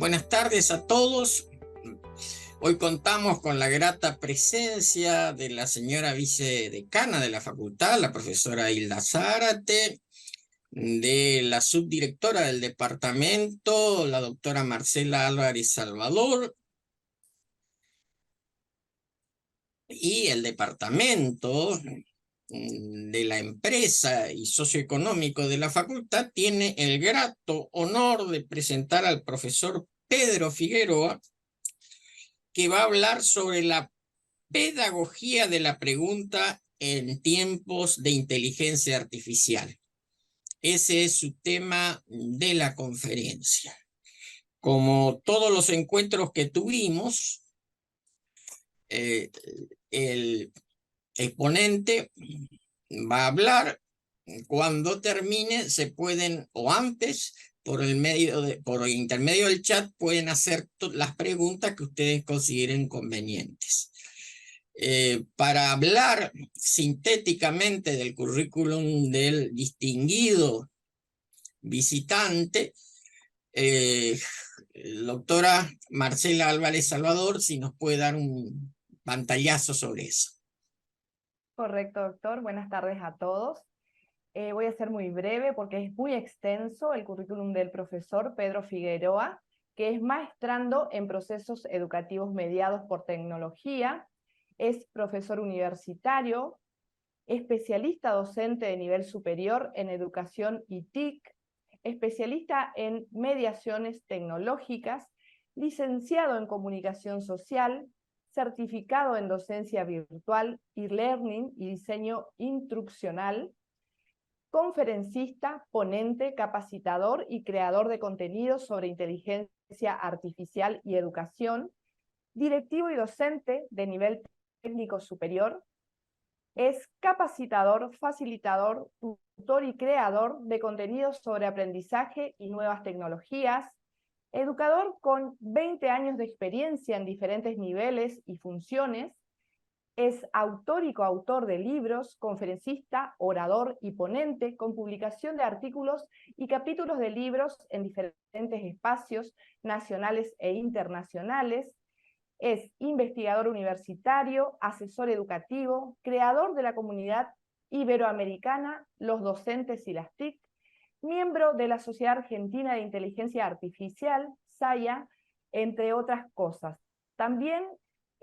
Buenas tardes a todos. Hoy contamos con la grata presencia de la señora vicedecana de la facultad, la profesora Hilda Zárate, de la subdirectora del departamento, la doctora Marcela Álvarez Salvador, y el departamento de la empresa y socioeconómico de la facultad tiene el grato honor de presentar al profesor Pedro Figueroa, que va a hablar sobre la pedagogía de la pregunta en tiempos de inteligencia artificial. Ese es su tema de la conferencia. Como todos los encuentros que tuvimos, el exponente va a hablar. Cuando termine, se pueden, o antes, por intermedio del chat, pueden hacer las preguntas que ustedes consideren convenientes. Para hablar sintéticamente del currículum del distinguido visitante, doctora Marcela Álvarez Salvador, si nos puede dar un pantallazo sobre eso. Correcto, doctor. Buenas tardes a todos. Voy a ser muy breve porque es muy extenso el currículum del profesor Pedro Figueroa, que es maestrando en procesos educativos mediados por tecnología, es profesor universitario, especialista docente de nivel superior en educación y TIC, especialista en mediaciones tecnológicas, licenciado en comunicación social, certificado en docencia virtual, e-learning y diseño instruccional, conferencista, ponente, capacitador y creador de contenidos sobre inteligencia artificial y educación, directivo y docente de nivel técnico superior, es capacitador, facilitador, tutor y creador de contenidos sobre aprendizaje y nuevas tecnologías, educador con 20 años de experiencia en diferentes niveles y funciones, es autor y coautor de libros, conferencista, orador y ponente, con publicación de artículos y capítulos de libros en diferentes espacios nacionales e internacionales. Es investigador universitario, asesor educativo, creador de la comunidad iberoamericana, los docentes y las TIC, miembro de la Sociedad Argentina de Inteligencia Artificial, SAIA, entre otras cosas. También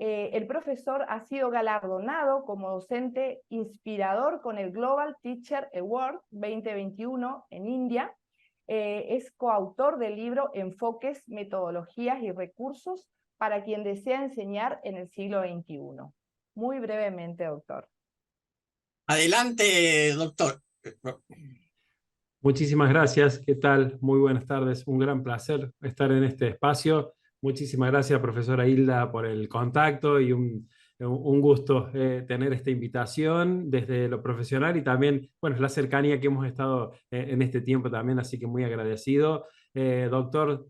el profesor ha sido galardonado como docente inspirador con el Global Teacher Award 2021 en India. Es coautor del libro Enfoques, Metodologías y Recursos para quien desea enseñar en el siglo XXI. Muy brevemente, doctor. Adelante, doctor. Muchísimas gracias. ¿Qué tal? Muy buenas tardes. Un gran placer estar en este espacio. Muchísimas gracias, profesora Hilda, por el contacto y un gusto tener esta invitación desde lo profesional y también, bueno, la cercanía que hemos estado en este tiempo también, así que muy agradecido. Doctor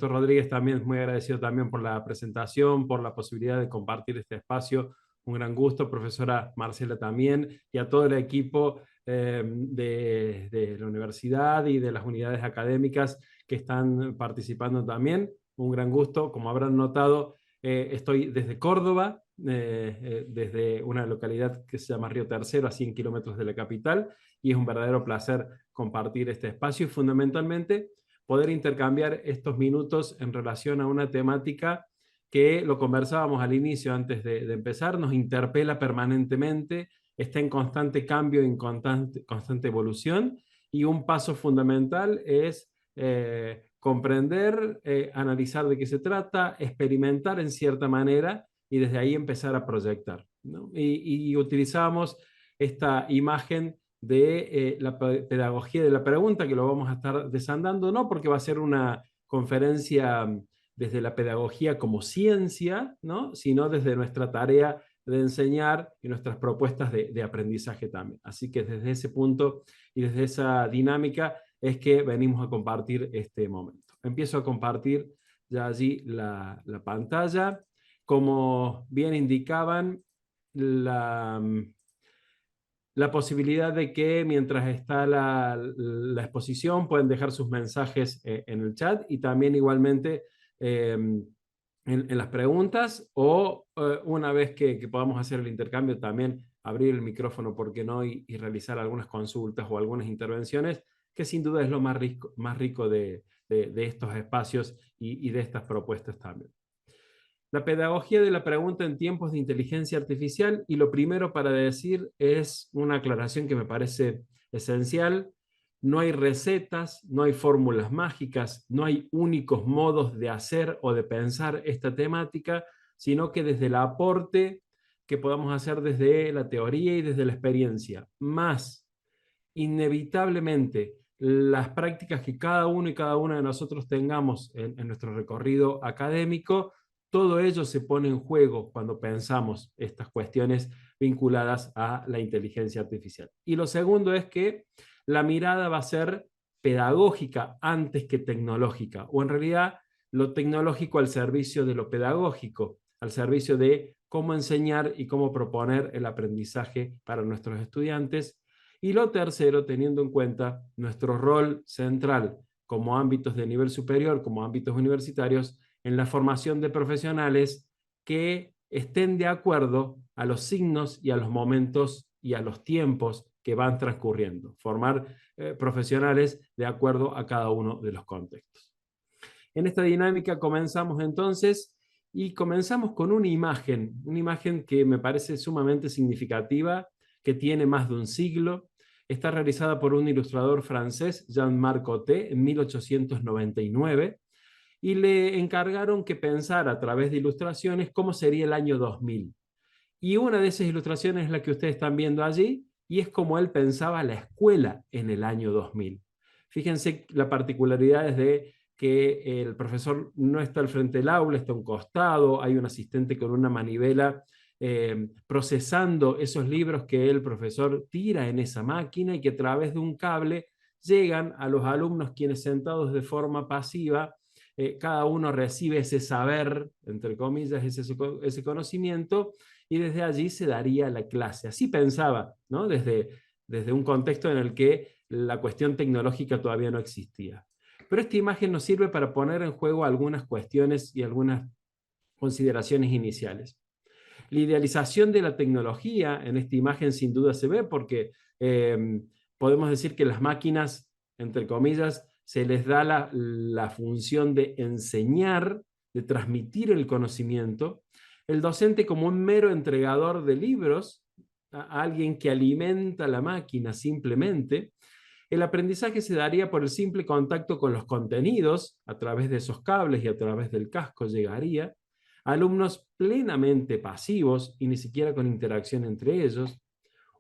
Rodríguez, también muy agradecido también por la presentación, por la posibilidad de compartir este espacio. Un gran gusto, profesora Marcela también, y a todo el equipo de la universidad y de las unidades académicas que están participando también. Un gran gusto. Como habrán notado, estoy desde Córdoba, desde una localidad que se llama Río Tercero, a 100 kilómetros de la capital, y es un verdadero placer compartir este espacio y fundamentalmente poder intercambiar estos minutos en relación a una temática que lo conversábamos al inicio antes de empezar, nos interpela permanentemente, está en constante cambio, en constante evolución, y un paso fundamental es comprender, analizar de qué se trata, experimentar en cierta manera y desde ahí empezar a proyectar, ¿no? Y utilizamos esta imagen de la pedagogía de la pregunta, que lo vamos a estar desandando, no porque va a ser una conferencia desde la pedagogía como ciencia, ¿no? Sino desde nuestra tarea de enseñar y nuestras propuestas de aprendizaje también. Así que desde ese punto y desde esa dinámica es que venimos a compartir este momento. Empiezo a compartir ya allí la pantalla. Como bien indicaban, la posibilidad de que mientras está la exposición pueden dejar sus mensajes en el chat, y también igualmente en las preguntas, o una vez que podamos hacer el intercambio también abrir el micrófono, ¿por qué no? Y realizar algunas consultas o algunas intervenciones, que sin duda es lo más rico de estos espacios y de estas propuestas también. La pedagogía de la pregunta en tiempos de inteligencia artificial, y lo primero para decir es una aclaración que me parece esencial. No hay recetas, no hay fórmulas mágicas, no hay únicos modos de hacer o de pensar esta temática, sino que desde el aporte que podamos hacer desde la teoría y desde la experiencia, más inevitablemente las prácticas que cada uno y cada una de nosotros tengamos en nuestro recorrido académico, todo ello se pone en juego cuando pensamos estas cuestiones vinculadas a la inteligencia artificial. Y lo segundo es que la mirada va a ser pedagógica antes que tecnológica, o en realidad lo tecnológico al servicio de lo pedagógico, al servicio de cómo enseñar y cómo proponer el aprendizaje para nuestros estudiantes. Y lo tercero, teniendo en cuenta nuestro rol central como ámbitos de nivel superior, como ámbitos universitarios, en la formación de profesionales que estén de acuerdo a los signos y a los momentos y a los tiempos que van transcurriendo. Formar profesionales de acuerdo a cada uno de los contextos. En esta dinámica comenzamos entonces, y comenzamos con una imagen que me parece sumamente significativa, que tiene más de un siglo. Está realizada por un ilustrador francés, Jean-Marc Coté, en 1899, y le encargaron que pensara a través de ilustraciones cómo sería el año 2000. Y una de esas ilustraciones es la que ustedes están viendo allí, y es como él pensaba la escuela en el año 2000. Fíjense la particularidad es de que el profesor no está al frente del aula, está a un costado, hay un asistente con una manivela procesando esos libros que el profesor tira en esa máquina y que a través de un cable llegan a los alumnos, quienes sentados de forma pasiva, cada uno recibe ese saber, entre comillas, ese conocimiento, y desde allí se daría la clase. Así pensaba, ¿no? Desde un contexto en el que la cuestión tecnológica todavía no existía. Pero esta imagen nos sirve para poner en juego algunas cuestiones y algunas consideraciones iniciales. La idealización de la tecnología en esta imagen sin duda se ve, porque podemos decir que las máquinas, entre comillas, se les da la función de enseñar, de transmitir el conocimiento. El docente como un mero entregador de libros, a alguien que alimenta la máquina simplemente. El aprendizaje se daría por el simple contacto con los contenidos, a través de esos cables y a través del casco llegaría. Alumnos plenamente pasivos y ni siquiera con interacción entre ellos.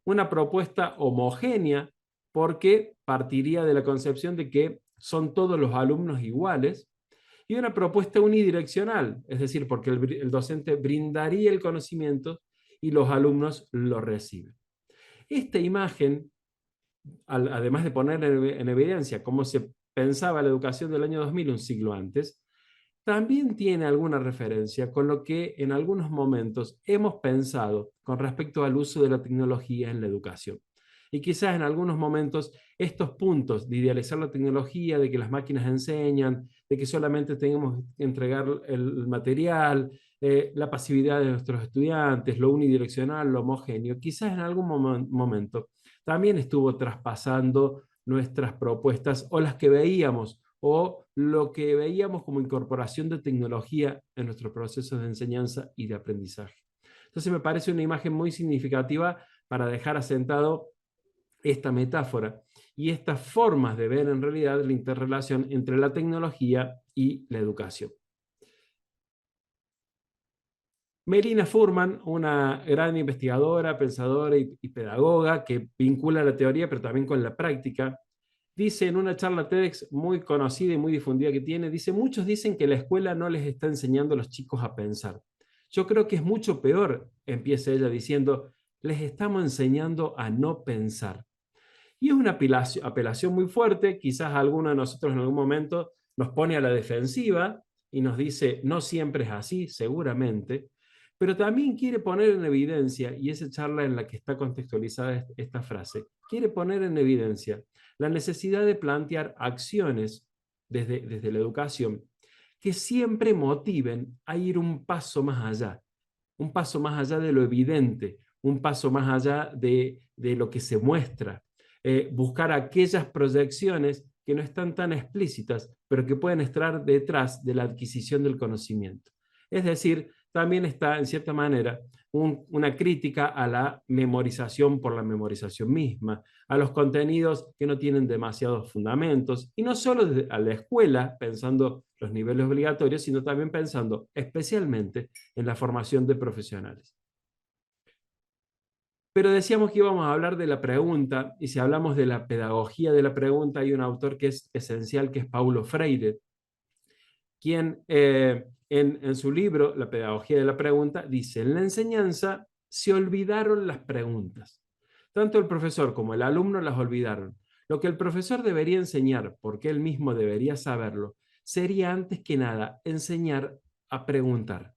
Una propuesta homogénea, porque partiría de la concepción de que son todos los alumnos iguales. Y una propuesta unidireccional, es decir, porque el docente brindaría el conocimiento y los alumnos lo reciben. Esta imagen, además de poner en evidencia cómo se pensaba la educación del año 2000, un siglo antes, también tiene alguna referencia con lo que en algunos momentos hemos pensado con respecto al uso de la tecnología en la educación. Y quizás en algunos momentos estos puntos de idealizar la tecnología, de que las máquinas enseñan, de que solamente tenemos que entregar el material, la pasividad de nuestros estudiantes, lo unidireccional, lo homogéneo, quizás en algún momento también estuvo traspasando nuestras propuestas o las que veíamos o lo que veíamos como incorporación de tecnología en nuestros procesos de enseñanza y de aprendizaje. Entonces me parece una imagen muy significativa para dejar asentado esta metáfora y estas formas de ver en realidad la interrelación entre la tecnología y la educación. Melina Furman, una gran investigadora, pensadora y pedagoga que vincula la teoría pero también con la práctica, dice en una charla TEDx muy conocida y muy difundida que tiene, dice: muchos dicen que la escuela no les está enseñando a los chicos a pensar. Yo creo que es mucho peor, empieza ella diciendo, les estamos enseñando a no pensar. Y es una apelación muy fuerte, quizás alguno de nosotros en algún momento nos pone a la defensiva y nos dice, no siempre es así, seguramente, pero también quiere poner en evidencia, y esa charla en la que está contextualizada esta frase, quiere poner en evidencia la necesidad de plantear acciones desde la educación que siempre motiven a ir un paso más allá de lo evidente, un paso más allá de lo que se muestra, buscar aquellas proyecciones que no están tan explícitas, pero que pueden estar detrás de la adquisición del conocimiento. Es decir, también está, en cierta manera, una crítica a la memorización por la memorización misma, a los contenidos que no tienen demasiados fundamentos, y no solo a la escuela, pensando los niveles obligatorios, sino también pensando especialmente en la formación de profesionales. Pero decíamos que íbamos a hablar de la pregunta, y si hablamos de la pedagogía de la pregunta, hay un autor que es esencial, que es Paulo Freire, quien en su libro, La pedagogía de la pregunta, dice: en la enseñanza se olvidaron las preguntas. Tanto el profesor como el alumno las olvidaron. Lo que el profesor debería enseñar, porque él mismo debería saberlo, sería antes que nada enseñar a preguntar,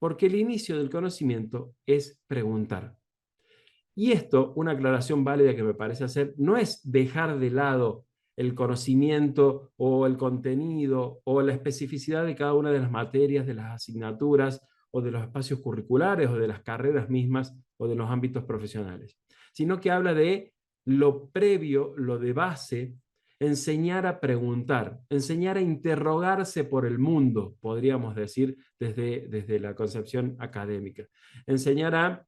porque el inicio del conocimiento es preguntar. Y esto, una aclaración válida que me parece hacer, no es dejar de lado el conocimiento o el contenido o la especificidad de cada una de las materias, de las asignaturas o de los espacios curriculares o de las carreras mismas o de los ámbitos profesionales, sino que habla de lo previo, lo de base, enseñar a preguntar, enseñar a interrogarse por el mundo, podríamos decir desde la concepción académica, enseñar a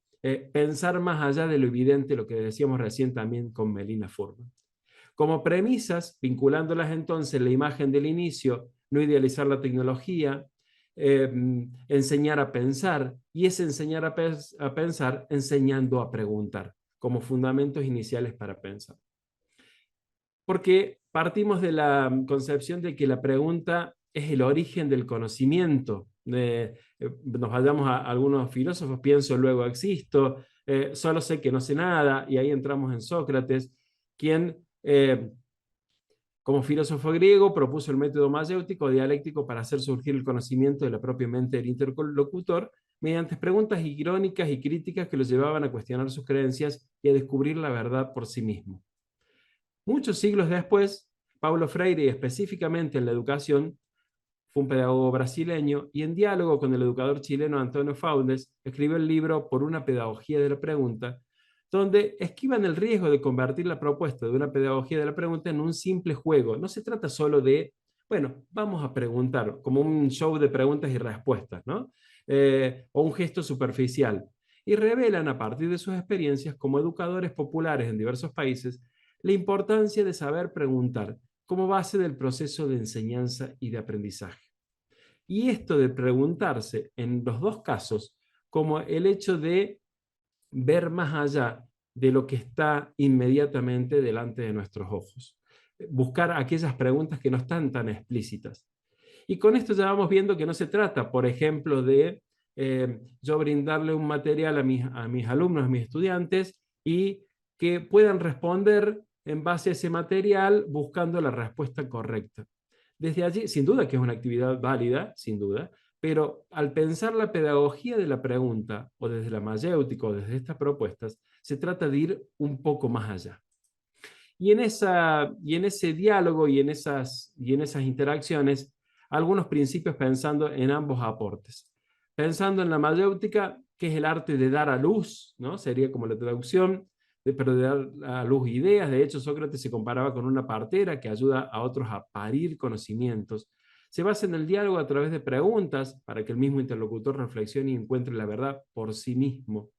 pensar más allá de lo evidente, lo que decíamos recién también con Melina Furman. Como premisas, vinculándolas entonces, la imagen del inicio, no idealizar la tecnología, enseñar a pensar, y es enseñar a pensar enseñando a preguntar, como fundamentos iniciales para pensar. Porque partimos de la concepción de que la pregunta es el origen del conocimiento. Nos vayamos a algunos filósofos, pienso, luego existo, solo sé que no sé nada, y ahí entramos en Sócrates, quien, como filósofo griego, propuso el método mayéutico dialéctico para hacer surgir el conocimiento de la propia mente del interlocutor, mediante preguntas irónicas y críticas que lo llevaban a cuestionar sus creencias y a descubrir la verdad por sí mismo. Muchos siglos después, Paulo Freire, y específicamente en la educación, fue un pedagogo brasileño, y en diálogo con el educador chileno Antonio Faundes, escribió el libro Por una pedagogía de la pregunta, donde esquivan el riesgo de convertir la propuesta de una pedagogía de la pregunta en un simple juego. No se trata solo de, bueno, vamos a preguntar, como un show de preguntas y respuestas, ¿no? O un gesto superficial. Y revelan a partir de sus experiencias como educadores populares en diversos países la importancia de saber preguntar como base del proceso de enseñanza y de aprendizaje. Y esto de preguntarse en los dos casos, como el hecho de ver más allá de lo que está inmediatamente delante de nuestros ojos. Buscar aquellas preguntas que no están tan explícitas. Y con esto ya vamos viendo que no se trata, por ejemplo, de yo brindarle un material a mis alumnos, a mis estudiantes, y que puedan responder en base a ese material buscando la respuesta correcta. Desde allí, sin duda que es una actividad válida, sin duda, pero al pensar la pedagogía de la pregunta, o desde la mayéutica o desde estas propuestas, se trata de ir un poco más allá. Y en ese diálogo y en esas interacciones, algunos principios pensando en ambos aportes. Pensando en la mayéutica, que es el arte de dar a luz, ¿no? Sería como la traducción, pero de dar a luz ideas. De hecho, Sócrates se comparaba con una partera que ayuda a otros a parir conocimientos. Se basa en el diálogo a través de preguntas para que el mismo interlocutor reflexione y encuentre la verdad por sí mismo.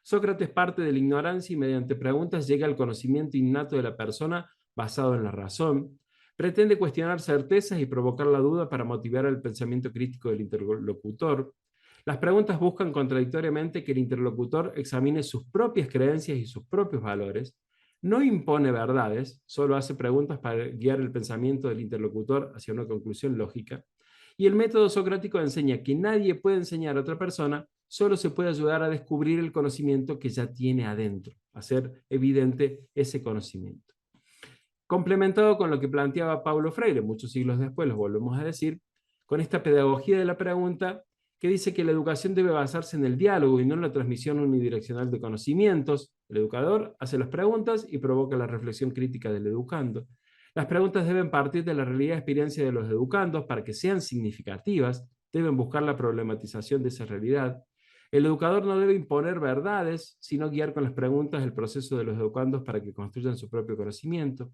Sócrates parte de la ignorancia y mediante preguntas llega al conocimiento innato de la persona basado en la razón. Pretende cuestionar certezas y provocar la duda para motivar el pensamiento crítico del interlocutor. Las preguntas buscan contradictoriamente que el interlocutor examine sus propias creencias y sus propios valores. No impone verdades, solo hace preguntas para guiar el pensamiento del interlocutor hacia una conclusión lógica. Y el método socrático enseña que nadie puede enseñar a otra persona, solo se puede ayudar a descubrir el conocimiento que ya tiene adentro, hacer evidente ese conocimiento. Complementado con lo que planteaba Paulo Freire, muchos siglos después, lo volvemos a decir, con esta pedagogía de la pregunta, que dice que la educación debe basarse en el diálogo y no en la transmisión unidireccional de conocimientos. El educador hace las preguntas y provoca la reflexión crítica del educando. Las preguntas deben partir de la realidad y experiencia de los educandos para que sean significativas, deben buscar la problematización de esa realidad. El educador no debe imponer verdades, sino guiar con las preguntas el proceso de los educandos para que construyan su propio conocimiento.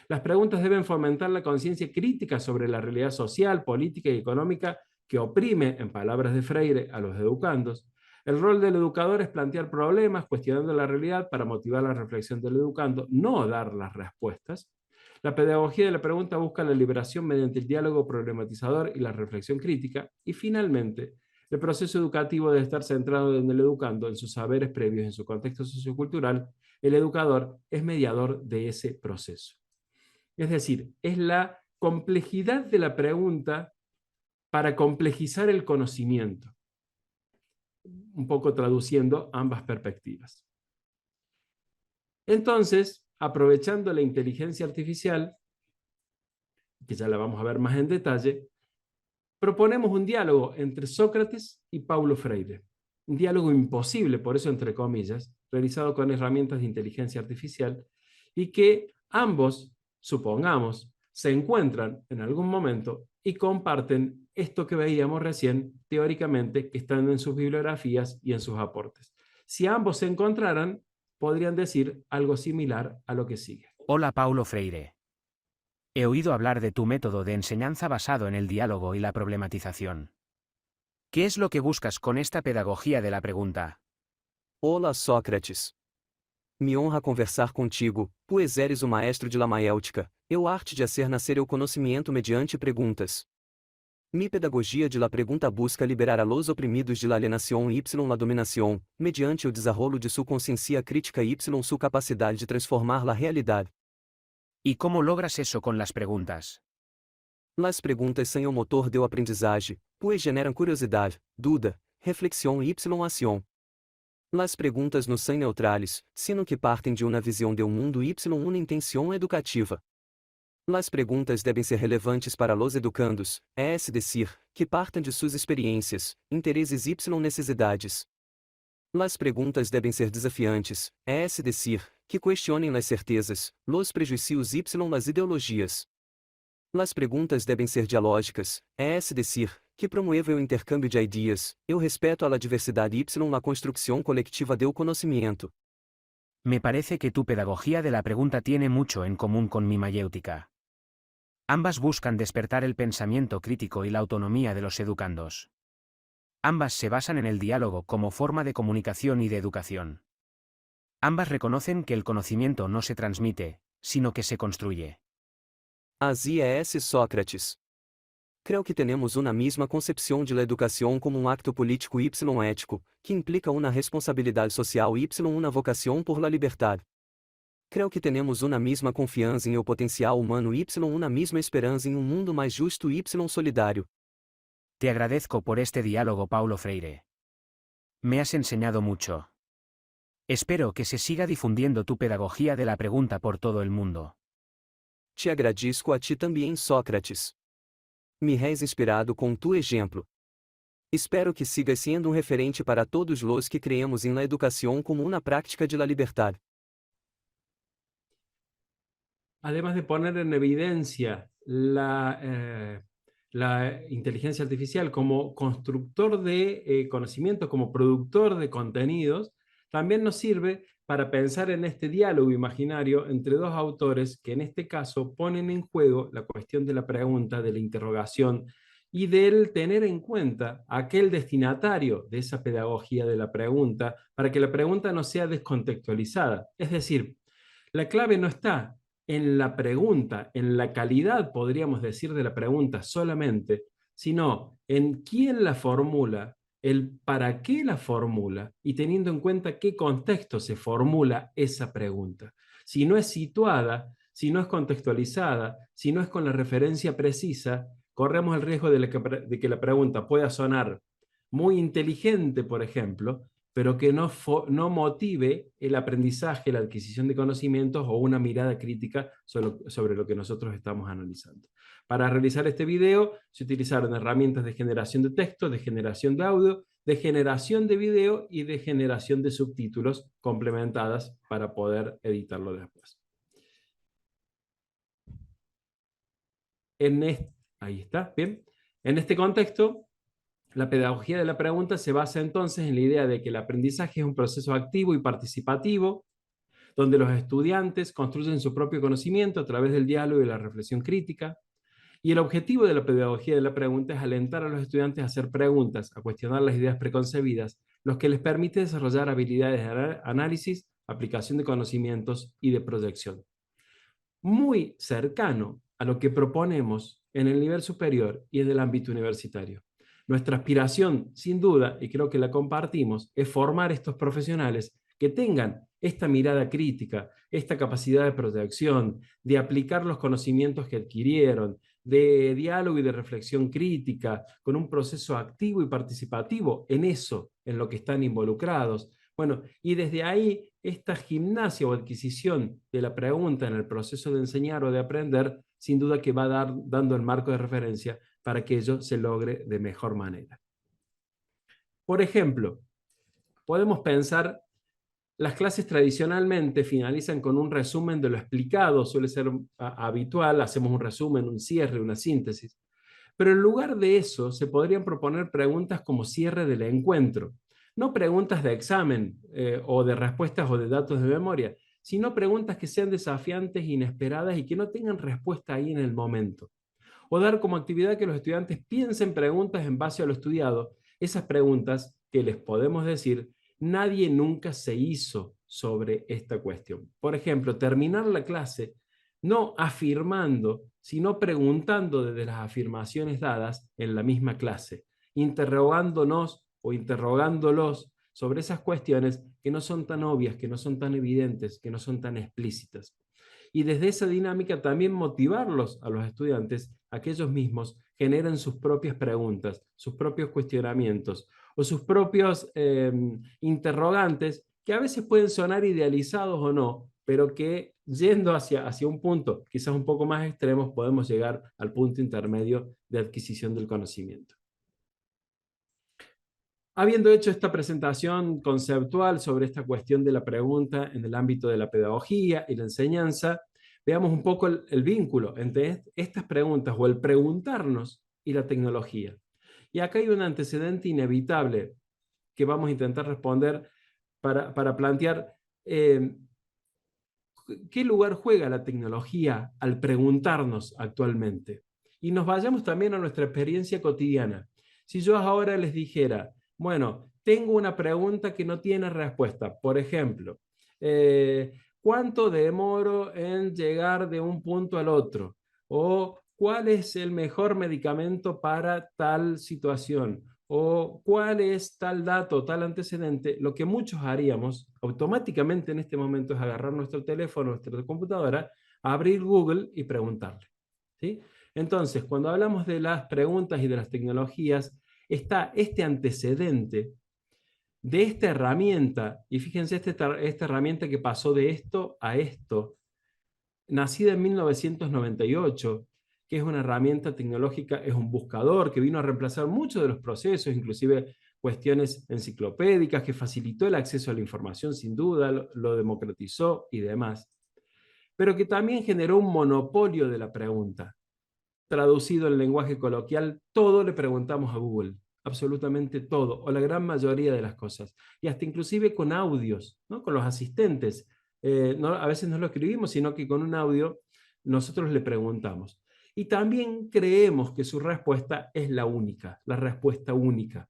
Las preguntas deben fomentar la conciencia crítica sobre la realidad social, política y económica que oprime, en palabras de Freire, a los educandos. El rol del educador es plantear problemas, cuestionando la realidad para motivar la reflexión del educando, no dar las respuestas. La pedagogía de la pregunta busca la liberación mediante el diálogo problematizador y la reflexión crítica. Y finalmente, el proceso educativo debe estar centrado en el educando, en sus saberes previos, en su contexto sociocultural. El educador es mediador de ese proceso. Es decir, es la complejidad de la pregunta para complejizar el conocimiento. Un poco traduciendo ambas perspectivas. Entonces, aprovechando la inteligencia artificial, que ya la vamos a ver más en detalle, proponemos un diálogo entre Sócrates y Paulo Freire. Un diálogo imposible, por eso entre comillas, realizado con herramientas de inteligencia artificial, y que ambos, supongamos, se encuentran en algún momento y comparten esto que veíamos recién, teóricamente, que están en sus bibliografías y en sus aportes. Si ambos se encontraran, podrían decir algo similar a lo que sigue. Hola Paulo Freire. He oído hablar de tu método de enseñanza basado en el diálogo y la problematización. ¿Qué es lo que buscas con esta pedagogía de la pregunta? Olá, Sócrates. Me honra conversar contigo, pois eres o maestro de la maêutica, eu arte de hacer nascer o conhecimento mediante perguntas. Mi pedagogia de la pregunta busca liberar a los oprimidos de la alienación y la dominación, mediante o desarrollo de su conciencia crítica y su capacidad de transformar la realidad. ¿Y cómo logras eso con las preguntas? Las preguntas são o motor do aprendizagem, pois generam curiosidade, dúvida, reflexão e ação. Las preguntas não são neutrales, sino que partem de uma visão de mundo y uma intenção educativa. Las preguntas devem ser relevantes para los educandos, es decir, que partam de suas experiências, interesses y necessidades. Las preguntas devem ser desafiantes, es decir, que questionem las certezas, los prejuízos y las ideologias. Las preguntas devem ser dialógicas, es decir, que promuevam o intercâmbio de ideias, o respeto à la diversidade y la construcción colectiva del conocimiento. Me parece que tu pedagogía de la pregunta tiene mucho en común con mi mayéutica. Ambas buscan despertar el pensamiento crítico y la autonomía de los educandos. Ambas se basan en el diálogo como forma de comunicación y de educación. Ambas reconocen que el conocimiento no se transmite, sino que se construye. Así es, Sócrates. Creo que tenemos una misma concepción de la educación como un acto político y ético, que implica una responsabilidad social y una vocación por la libertad. Creo que tenemos una misma confianza en el potencial humano y una misma esperanza en un mundo más justo y solidario. Te agradezco por este diálogo, Paulo Freire. Me has enseñado mucho. Espero que se siga difundiendo tu pedagogía de la pregunta por todo el mundo. Te agradezco a ti também, Sócrates. Me has inspirado com tu exemplo. Espero que sigas sendo referente para todos los que creemos en la educación como una práctica de la libertad. Además de poner en evidencia la inteligencia artificial como constructor de conocimiento, como productor de contenidos, también nos sirve para pensar en este diálogo imaginario entre dos autores que en este caso ponen en juego la cuestión de la pregunta, de la interrogación y del tener en cuenta a aquel destinatario de esa pedagogía de la pregunta para que la pregunta no sea descontextualizada. Es decir, la clave no está en la pregunta, en la calidad, podríamos decir, de la pregunta solamente, sino en quién la formula, el para qué la formula y teniendo en cuenta qué contexto se formula esa pregunta. Si no es situada, si no es contextualizada, si no es con la referencia precisa, corremos el riesgo de que la pregunta pueda sonar muy inteligente, por ejemplo, pero que no motive el aprendizaje, la adquisición de conocimientos o una mirada crítica sobre lo que nosotros estamos analizando. Para realizar este video se utilizaron herramientas de generación de texto, de generación de audio, de generación de video y de generación de subtítulos complementadas para poder editarlo después. ahí está, bien. En este contexto, la pedagogía de la pregunta se basa entonces en la idea de que el aprendizaje es un proceso activo y participativo, donde los estudiantes construyen su propio conocimiento a través del diálogo y la reflexión crítica. Y el objetivo de la pedagogía de la pregunta es alentar a los estudiantes a hacer preguntas, a cuestionar las ideas preconcebidas, lo que les permite desarrollar habilidades de análisis, aplicación de conocimientos y de proyección. Muy cercano a lo que proponemos en el nivel superior y en el ámbito universitario. Nuestra aspiración, sin duda, y creo que la compartimos, es formar estos profesionales que tengan esta mirada crítica, esta capacidad de proyección, de aplicar los conocimientos que adquirieron, de diálogo y de reflexión crítica, con un proceso activo y participativo en eso, en lo que están involucrados. Bueno, y desde ahí, esta gimnasia o adquisición de la pregunta en el proceso de enseñar o de aprender, sin duda que va dando el marco de referencia para que ello se logre de mejor manera. Por ejemplo, podemos pensar, las clases tradicionalmente finalizan con un resumen de lo explicado, suele ser habitual, hacemos un resumen, un cierre, una síntesis. Pero en lugar de eso, se podrían proponer preguntas como cierre del encuentro. No preguntas de examen o de respuestas o de datos de memoria, sino preguntas que sean desafiantes, inesperadas y que no tengan respuesta ahí en el momento. O dar como actividad que los estudiantes piensen preguntas en base a lo estudiado, esas preguntas que les podemos decir, nadie nunca se hizo sobre esta cuestión. Por ejemplo, terminar la clase no afirmando, sino preguntando desde las afirmaciones dadas en la misma clase, interrogándonos o interrogándolos sobre esas cuestiones que no son tan obvias, que no son tan evidentes, que no son tan explícitas. Y desde esa dinámica también motivarlos a los estudiantes a que ellos mismos generen sus propias preguntas, sus propios cuestionamientos o sus propios interrogantes que a veces pueden sonar idealizados o no, pero que yendo hacia un punto quizás un poco más extremo podemos llegar al punto intermedio de adquisición del conocimiento. Habiendo hecho esta presentación conceptual sobre esta cuestión de la pregunta en el ámbito de la pedagogía y la enseñanza, veamos un poco el vínculo entre estas preguntas o el preguntarnos y la tecnología. Y acá hay un antecedente inevitable que vamos a intentar responder para plantear qué lugar juega la tecnología al preguntarnos actualmente. Y nos vayamos también a nuestra experiencia cotidiana. Si yo ahora les dijera, bueno, tengo una pregunta que no tiene respuesta. Por ejemplo, ¿cuánto demoro en llegar de un punto al otro? O ¿cuál es el mejor medicamento para tal situación? O ¿cuál es tal dato, tal antecedente? Lo que muchos haríamos automáticamente en este momento es agarrar nuestro teléfono, nuestra computadora, abrir Google y preguntarle, ¿sí? Entonces, cuando hablamos de las preguntas y de las tecnologías, está este antecedente de esta herramienta, y fíjense esta herramienta que pasó de esto a esto, nacida en 1998, que es una herramienta tecnológica, es un buscador que vino a reemplazar muchos de los procesos, inclusive cuestiones enciclopédicas, que facilitó el acceso a la información sin duda, lo democratizó y demás, pero que también generó un monopolio de la pregunta. Traducido en lenguaje coloquial, todo le preguntamos a Google, absolutamente todo, o la gran mayoría de las cosas, y hasta inclusive con audios, ¿no? Con los asistentes. A veces no lo escribimos, sino que con un audio nosotros le preguntamos. Y también creemos que su respuesta es la única, la respuesta única.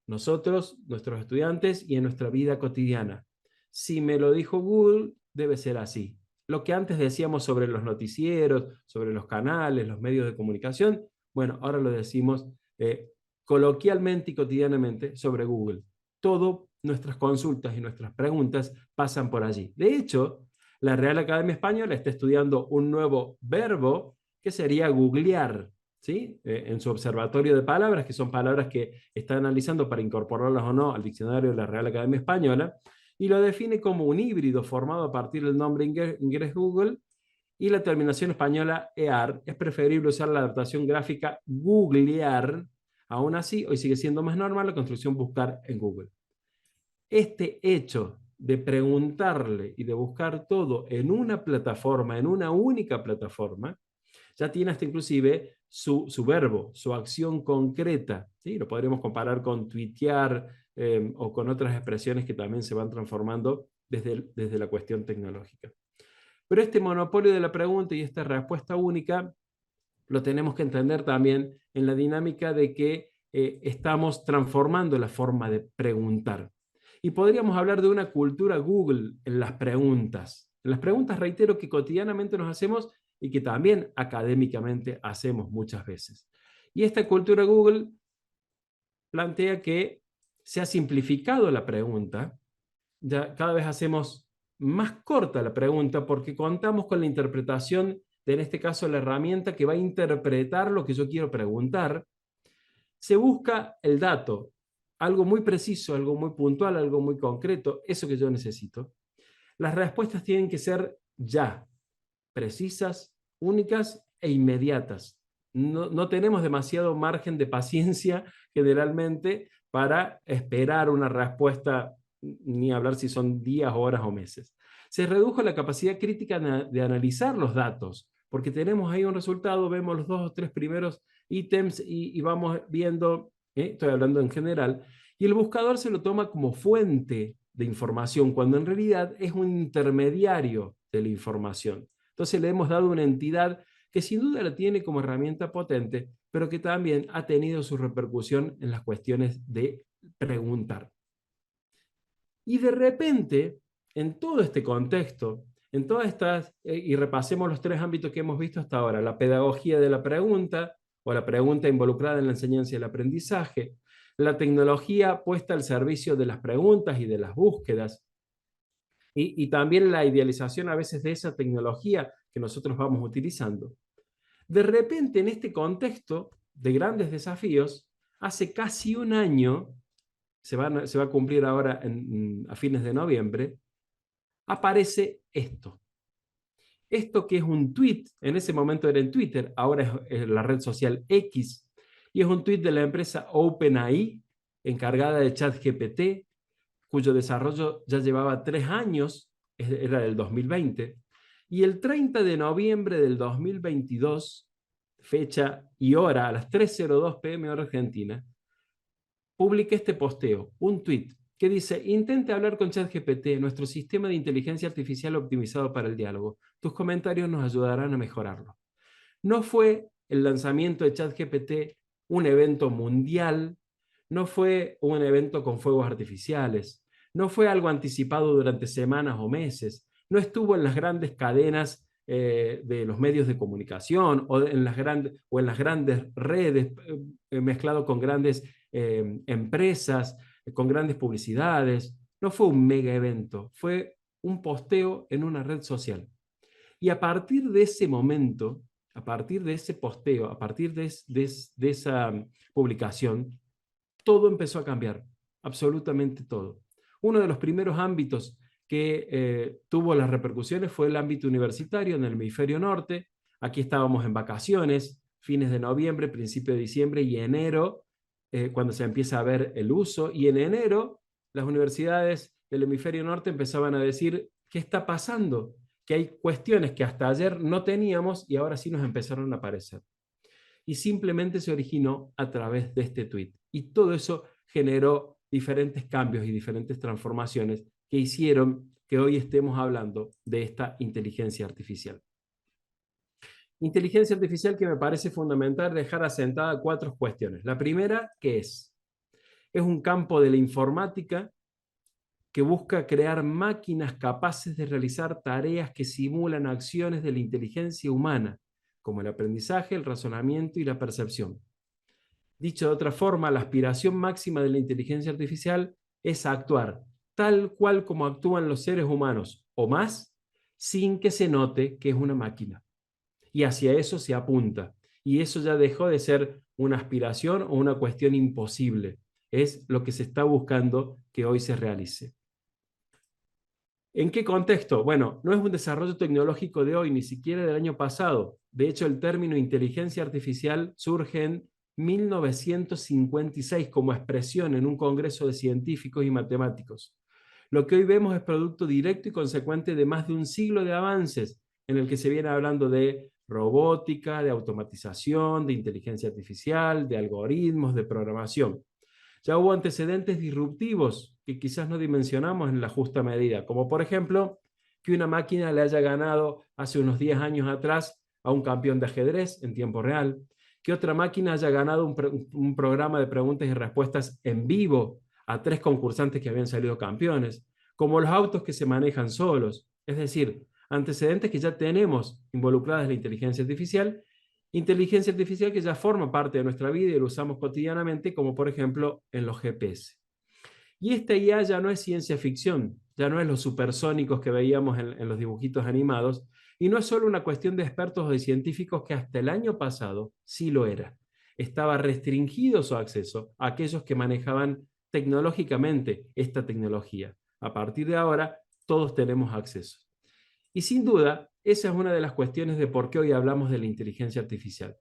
Nosotros, nuestros estudiantes y en nuestra vida cotidiana. Si me lo dijo Google, debe ser así. Lo que antes decíamos sobre los noticieros, sobre los canales, los medios de comunicación, bueno, ahora lo decimos coloquialmente y cotidianamente sobre Google. Todas nuestras consultas y nuestras preguntas pasan por allí. De hecho, la Real Academia Española está estudiando un nuevo verbo que sería googlear, ¿sí? En su observatorio de palabras, que son palabras que está analizando para incorporarlas o no al diccionario de la Real Academia Española, y lo define como un híbrido formado a partir del nombre inglés Google y la terminación española EAR. Es preferible usar la adaptación gráfica googlear. Aún así, hoy sigue siendo más normal la construcción buscar en Google. Este hecho de preguntarle y de buscar todo en una plataforma, en una única plataforma, ya tiene hasta inclusive su verbo, su acción concreta, ¿sí? Lo podremos comparar con tuitear o con otras expresiones que también se van transformando desde la cuestión tecnológica. Pero este monopolio de la pregunta y esta respuesta única lo tenemos que entender también en la dinámica de que estamos transformando la forma de preguntar. Y podríamos hablar de una cultura Google en las preguntas. En las preguntas, reitero, que cotidianamente nos hacemos y que también académicamente hacemos muchas veces. Y esta cultura Google plantea que se ha simplificado la pregunta, ya cada vez hacemos más corta la pregunta porque contamos con la interpretación de, en este caso, la herramienta que va a interpretar lo que yo quiero preguntar. Se busca el dato, algo muy preciso, algo muy puntual, algo muy concreto, eso que yo necesito. Las respuestas tienen que ser ya, precisas, únicas e inmediatas. No tenemos demasiado margen de paciencia generalmente para esperar una respuesta, ni hablar si son días, horas o meses. Se redujo la capacidad crítica de analizar los datos, porque tenemos ahí un resultado, vemos los 2 o 3 primeros ítems y vamos viendo, estoy hablando en general, y el buscador se lo toma como fuente de información, cuando en realidad es un intermediario de la información. Entonces le hemos dado una entidad que sin duda la tiene como herramienta potente, pero que también ha tenido su repercusión en las cuestiones de preguntar. Y de repente, en todo este contexto, en todas estas, y repasemos los 3 ámbitos que hemos visto hasta ahora, la pedagogía de la pregunta, o la pregunta involucrada en la enseñanza y el aprendizaje, la tecnología puesta al servicio de las preguntas y de las búsquedas, y también la idealización a veces de esa tecnología que nosotros vamos utilizando. De repente, en este contexto de grandes desafíos, hace casi un año, se va a cumplir ahora a fines de noviembre, aparece esto. Esto que es un tweet, en ese momento era en Twitter, ahora es la red social X, y es un tweet de la empresa OpenAI, encargada de ChatGPT, cuyo desarrollo ya llevaba 3 años, era del 2020, y el 30 de noviembre del 2022, fecha y hora a las 3:02 p.m. hora argentina, publiqué este posteo, un tweet, que dice: intente hablar con ChatGPT, nuestro sistema de inteligencia artificial optimizado para el diálogo. Tus comentarios nos ayudarán a mejorarlo. No fue el lanzamiento de ChatGPT un evento mundial, no fue un evento con fuegos artificiales, no fue algo anticipado durante semanas o meses, no estuvo en las grandes cadenas de los medios de comunicación o en las grandes redes, mezclado con grandes empresas, con grandes publicidades. No fue un mega evento, fue un posteo en una red social. Y a partir de ese momento, a partir de ese posteo, a partir de esa publicación, todo empezó a cambiar, absolutamente todo. Uno de los primeros ámbitos que tuvo las repercusiones fue el ámbito universitario en el hemisferio norte. Aquí estábamos en vacaciones, fines de noviembre, principio de diciembre y enero, cuando se empieza a ver el uso, y en enero las universidades del hemisferio norte empezaban a decir: ¿qué está pasando? Que hay cuestiones que hasta ayer no teníamos y ahora sí nos empezaron a aparecer. Y simplemente se originó a través de este tweet. Y todo eso generó diferentes cambios y diferentes transformaciones que hicieron que hoy estemos hablando de esta inteligencia artificial. Inteligencia artificial que me parece fundamental dejar asentada 4 cuestiones. La primera, ¿qué es? Es un campo de la informática que busca crear máquinas capaces de realizar tareas que simulan acciones de la inteligencia humana, como el aprendizaje, el razonamiento y la percepción. Dicho de otra forma, la aspiración máxima de la inteligencia artificial es actuar tal cual como actúan los seres humanos, o más, sin que se note que es una máquina. Y hacia eso se apunta. Y eso ya dejó de ser una aspiración o una cuestión imposible. Es lo que se está buscando que hoy se realice. ¿En qué contexto? Bueno, no es un desarrollo tecnológico de hoy, ni siquiera del año pasado. De hecho, el término inteligencia artificial surge en 1956 como expresión en un congreso de científicos y matemáticos. Lo que hoy vemos es producto directo y consecuente de más de un siglo de avances en el que se viene hablando de robótica, de automatización, de inteligencia artificial, de algoritmos, de programación. Ya hubo antecedentes disruptivos que quizás no dimensionamos en la justa medida, como por ejemplo que una máquina le haya ganado hace unos 10 años atrás a un campeón de ajedrez en tiempo real, que otra máquina haya ganado un programa de preguntas y respuestas en vivo a 3 concursantes que habían salido campeones, como los autos que se manejan solos, es decir, antecedentes que ya tenemos involucradas en la inteligencia artificial que ya forma parte de nuestra vida y lo usamos cotidianamente, como por ejemplo en los GPS. Y esta IA ya no es ciencia ficción, ya no es los supersónicos que veíamos en los dibujitos animados, y no es solo una cuestión de expertos o de científicos que hasta el año pasado sí lo era. Estaba restringido su acceso a aquellos que manejaban tecnológicamente esta tecnología. A partir de ahora, todos tenemos acceso. Y sin duda, esa es una de las cuestiones de por qué hoy hablamos de la inteligencia artificial.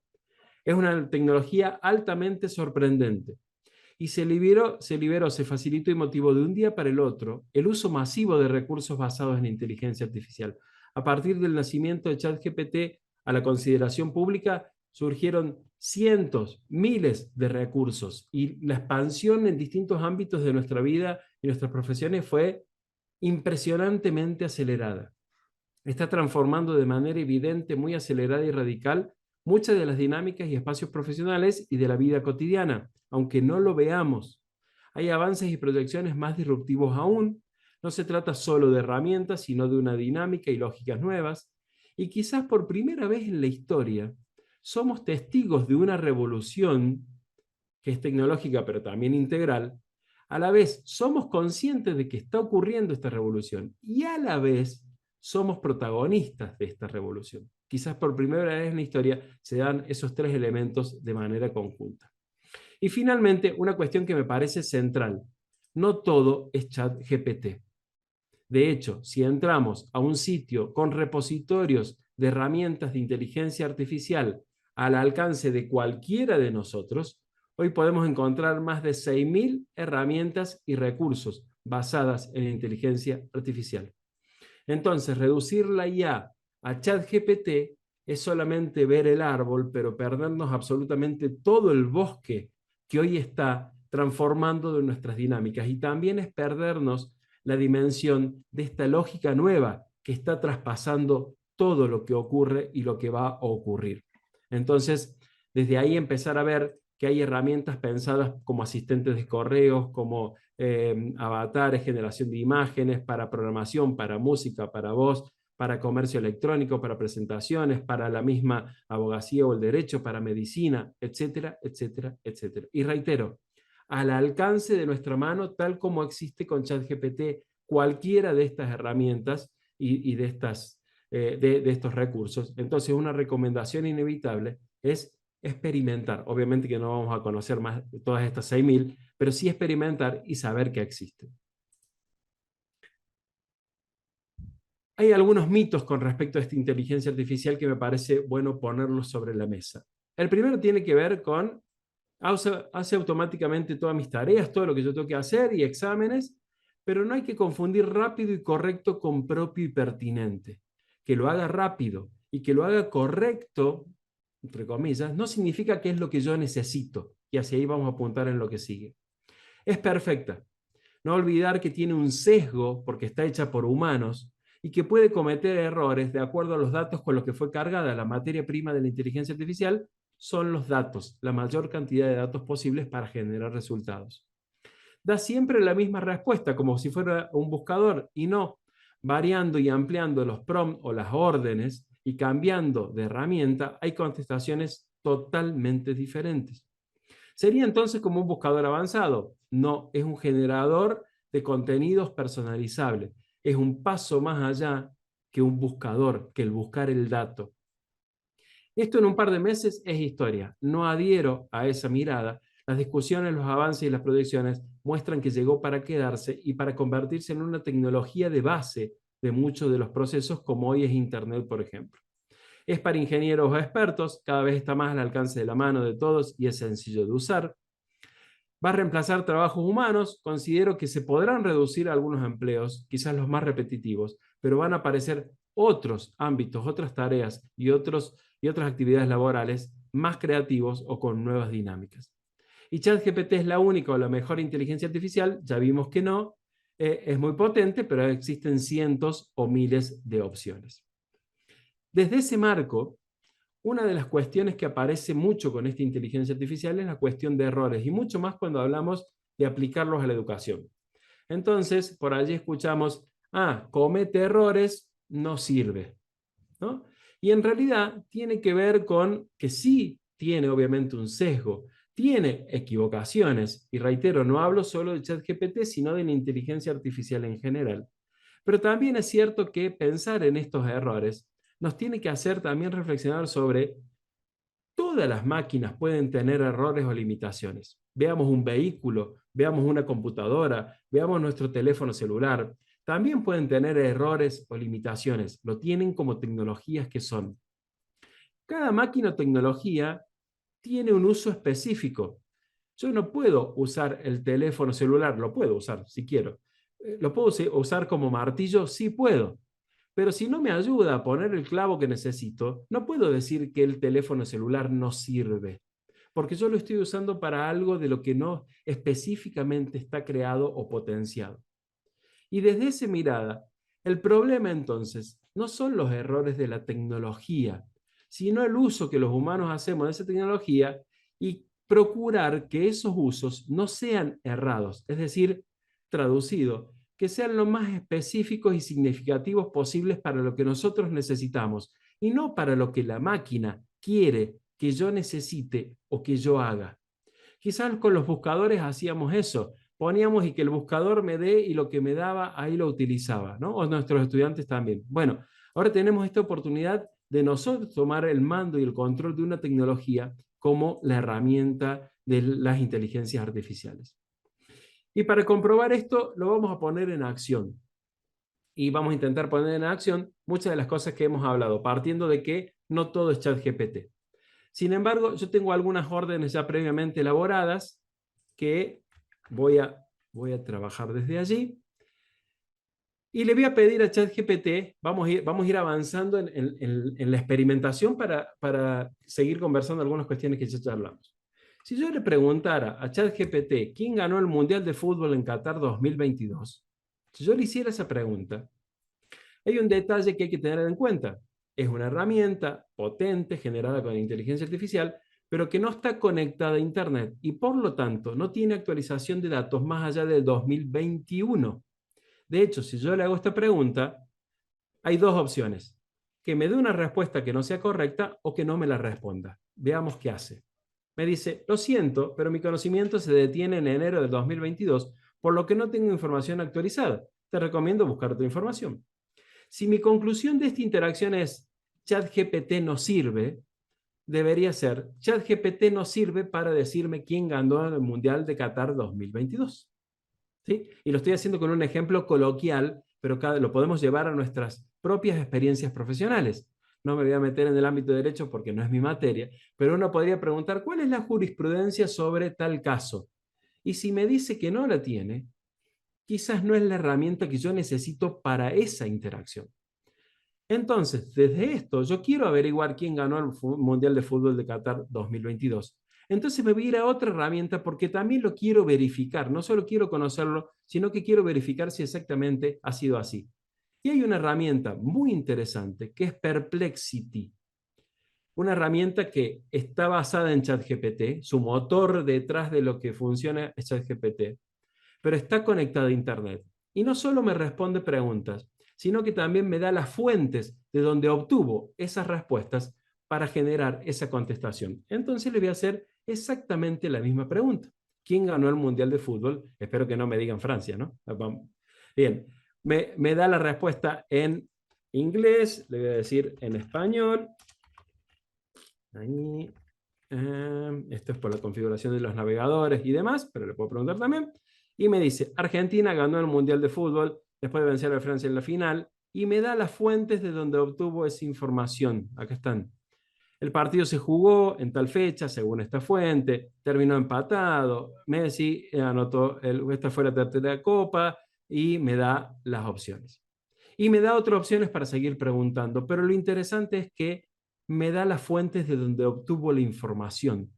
Es una tecnología altamente sorprendente. Y se facilitó y motivó de un día para el otro el uso masivo de recursos basados en inteligencia artificial. A partir del nacimiento de ChatGPT a la consideración pública surgieron cientos, miles de recursos y la expansión en distintos ámbitos de nuestra vida y nuestras profesiones fue impresionantemente acelerada. Está transformando de manera evidente, muy acelerada y radical muchas de las dinámicas y espacios profesionales y de la vida cotidiana, aunque no lo veamos. Hay avances y proyecciones más disruptivos aún. No se trata solo de herramientas, sino de una dinámica y lógicas nuevas. Y quizás por primera vez en la historia, somos testigos de una revolución que es tecnológica, pero también integral. A la vez, somos conscientes de que está ocurriendo esta revolución y a la vez somos protagonistas de esta revolución. Quizás por primera vez en la historia se dan esos 3 elementos de manera conjunta. Y finalmente, una cuestión que me parece central. No todo es ChatGPT. De hecho, si entramos a un sitio con repositorios de herramientas de inteligencia artificial al alcance de cualquiera de nosotros, hoy podemos encontrar más de 6.000 herramientas y recursos basadas en inteligencia artificial. Entonces, reducir la IA a ChatGPT es solamente ver el árbol, pero perdernos absolutamente todo el bosque que hoy está transformando de nuestras dinámicas. Y también es perdernos la dimensión de esta lógica nueva que está traspasando todo lo que ocurre y lo que va a ocurrir. Entonces, desde ahí empezar a ver que hay herramientas pensadas como asistentes de correos, como avatares, generación de imágenes, para programación, para música, para voz, para comercio electrónico, para presentaciones, para la misma abogacía o el derecho, para medicina, etcétera, etcétera, etcétera. Y reitero, al alcance de nuestra mano, tal como existe con ChatGPT, cualquiera de estas herramientas y de estos recursos. Entonces, una recomendación inevitable es experimentar. Obviamente que no vamos a conocer más de todas estas 6.000, pero sí experimentar y saber que existen. Hay algunos mitos con respecto a esta inteligencia artificial que me parece bueno ponerlos sobre la mesa. El primero tiene que ver con hace automáticamente todas mis tareas, todo lo que yo tengo que hacer y exámenes, pero no hay que confundir rápido y correcto con propio y pertinente. Que lo haga rápido y que lo haga correcto, entre comillas, no significa que es lo que yo necesito, y hacia ahí vamos a apuntar en lo que sigue. Es perfecta. No olvidar que tiene un sesgo porque está hecha por humanos y que puede cometer errores de acuerdo a los datos con los que fue cargada la materia prima de la inteligencia artificial. Son los datos, la mayor cantidad de datos posibles para generar resultados. Da siempre la misma respuesta, como si fuera un buscador, y no variando y ampliando los prompts o las órdenes y cambiando de herramienta, hay contestaciones totalmente diferentes. ¿Sería entonces como un buscador avanzado? No, es un generador de contenidos personalizables. Es un paso más allá que un buscador, que el buscar el dato. Esto en un par de meses es historia. No adhiero a esa mirada. Las discusiones, los avances y las proyecciones muestran que llegó para quedarse y para convertirse en una tecnología de base de muchos de los procesos, como hoy es Internet, por ejemplo. Es para ingenieros o expertos, cada vez está más al alcance de la mano de todos y es sencillo de usar. Va a reemplazar trabajos humanos. Considero que se podrán reducir algunos empleos, quizás los más repetitivos, pero van a aparecer otros ámbitos, otras tareas y otras y otras actividades laborales más creativos o con nuevas dinámicas. Y ChatGPT es la única o la mejor inteligencia artificial, ya vimos que no, es muy potente, pero existen cientos o miles de opciones. Desde ese marco, una de las cuestiones que aparece mucho con esta inteligencia artificial es la cuestión de errores, y mucho más cuando hablamos de aplicarlos a la educación. Entonces, por allí escuchamos, comete errores, no sirve, ¿no? Y en realidad tiene que ver con que sí tiene obviamente un sesgo, tiene equivocaciones, y reitero, no hablo solo de ChatGPT, sino de la inteligencia artificial en general. Pero también es cierto que pensar en estos errores nos tiene que hacer también reflexionar sobre todas las máquinas pueden tener errores o limitaciones. Veamos un vehículo, veamos una computadora, veamos nuestro teléfono celular. También pueden tener errores o limitaciones. Lo tienen como tecnologías que son. Cada máquina o tecnología tiene un uso específico. Yo no puedo usar el teléfono celular, lo puedo usar si quiero. ¿Lo puedo usar como martillo? Sí puedo. Pero si no me ayuda a poner el clavo que necesito, no puedo decir que el teléfono celular no sirve, porque yo lo estoy usando para algo de lo que no específicamente está creado o potenciado. Y desde esa mirada, el problema entonces no son los errores de la tecnología, sino el uso que los humanos hacemos de esa tecnología y procurar que esos usos no sean errados, es decir, traducido, que sean lo más específicos y significativos posibles para lo que nosotros necesitamos y no para lo que la máquina quiere que yo necesite o que yo haga. Quizás con los buscadores hacíamos eso, poníamos y que el buscador me dé y lo que me daba ahí lo utilizaba, ¿no? O nuestros estudiantes también. Bueno, ahora tenemos esta oportunidad de nosotros tomar el mando y el control de una tecnología como la herramienta de las inteligencias artificiales. Y para comprobar esto, lo vamos a poner en acción. Y vamos a intentar poner en acción muchas de las cosas que hemos hablado, partiendo de que no todo es ChatGPT. Sin embargo, yo tengo algunas órdenes ya previamente elaboradas que voy a trabajar desde allí. Y le voy a pedir a ChatGPT, vamos a ir avanzando en la experimentación para seguir conversando algunas cuestiones que ya hablamos. Si yo le preguntara a ChatGPT quién ganó el Mundial de Fútbol en Qatar 2022, si yo le hiciera esa pregunta, hay un detalle que hay que tener en cuenta. Es una herramienta potente generada con inteligencia artificial, pero que no está conectada a Internet y por lo tanto no tiene actualización de datos más allá del 2021. De hecho, si yo le hago esta pregunta, hay dos opciones: que me dé una respuesta que no sea correcta o que no me la responda. Veamos qué hace. Me dice, lo siento, pero mi conocimiento se detiene en enero del 2022, por lo que no tengo información actualizada. Te recomiendo buscar tu información. Si mi conclusión de esta interacción es ChatGPT no sirve, debería ser ChatGPT no sirve para decirme quién ganó el Mundial de Qatar 2022. ¿Sí? Y lo estoy haciendo con un ejemplo coloquial, pero lo podemos llevar a nuestras propias experiencias profesionales. No me voy a meter en el ámbito de derecho porque no es mi materia, pero uno podría preguntar, ¿cuál es la jurisprudencia sobre tal caso? Y si me dice que no la tiene, quizás no es la herramienta que yo necesito para esa interacción. Entonces, desde esto, yo quiero averiguar quién ganó el Mundial de Fútbol de Qatar 2022. Entonces me voy a ir a otra herramienta porque también lo quiero verificar. No solo quiero conocerlo, sino que quiero verificar si exactamente ha sido así. Y hay una herramienta muy interesante que es Perplexity. Una herramienta que está basada en ChatGPT, su motor detrás de lo que funciona es ChatGPT, pero está conectada a Internet. Y no solo me responde preguntas, sino que también me da las fuentes de donde obtuvo esas respuestas para generar esa contestación. Entonces le voy a hacer exactamente la misma pregunta. ¿Quién ganó el Mundial de Fútbol? Espero que no me digan Francia, ¿no? Bien, me da la respuesta en inglés, le voy a decir en español. Ahí, esto es por la configuración de los navegadores y demás, pero le puedo preguntar también. Y me dice, Argentina ganó el Mundial de Fútbol después de vencer a Francia en la final, y me da las fuentes de donde obtuvo esa información. Acá están. El partido se jugó en tal fecha, según esta fuente, terminó empatado, Messi anotó, esta fue la tercera copa, y me da las opciones. Y me da otras opciones para seguir preguntando, pero lo interesante es que me da las fuentes de donde obtuvo la información.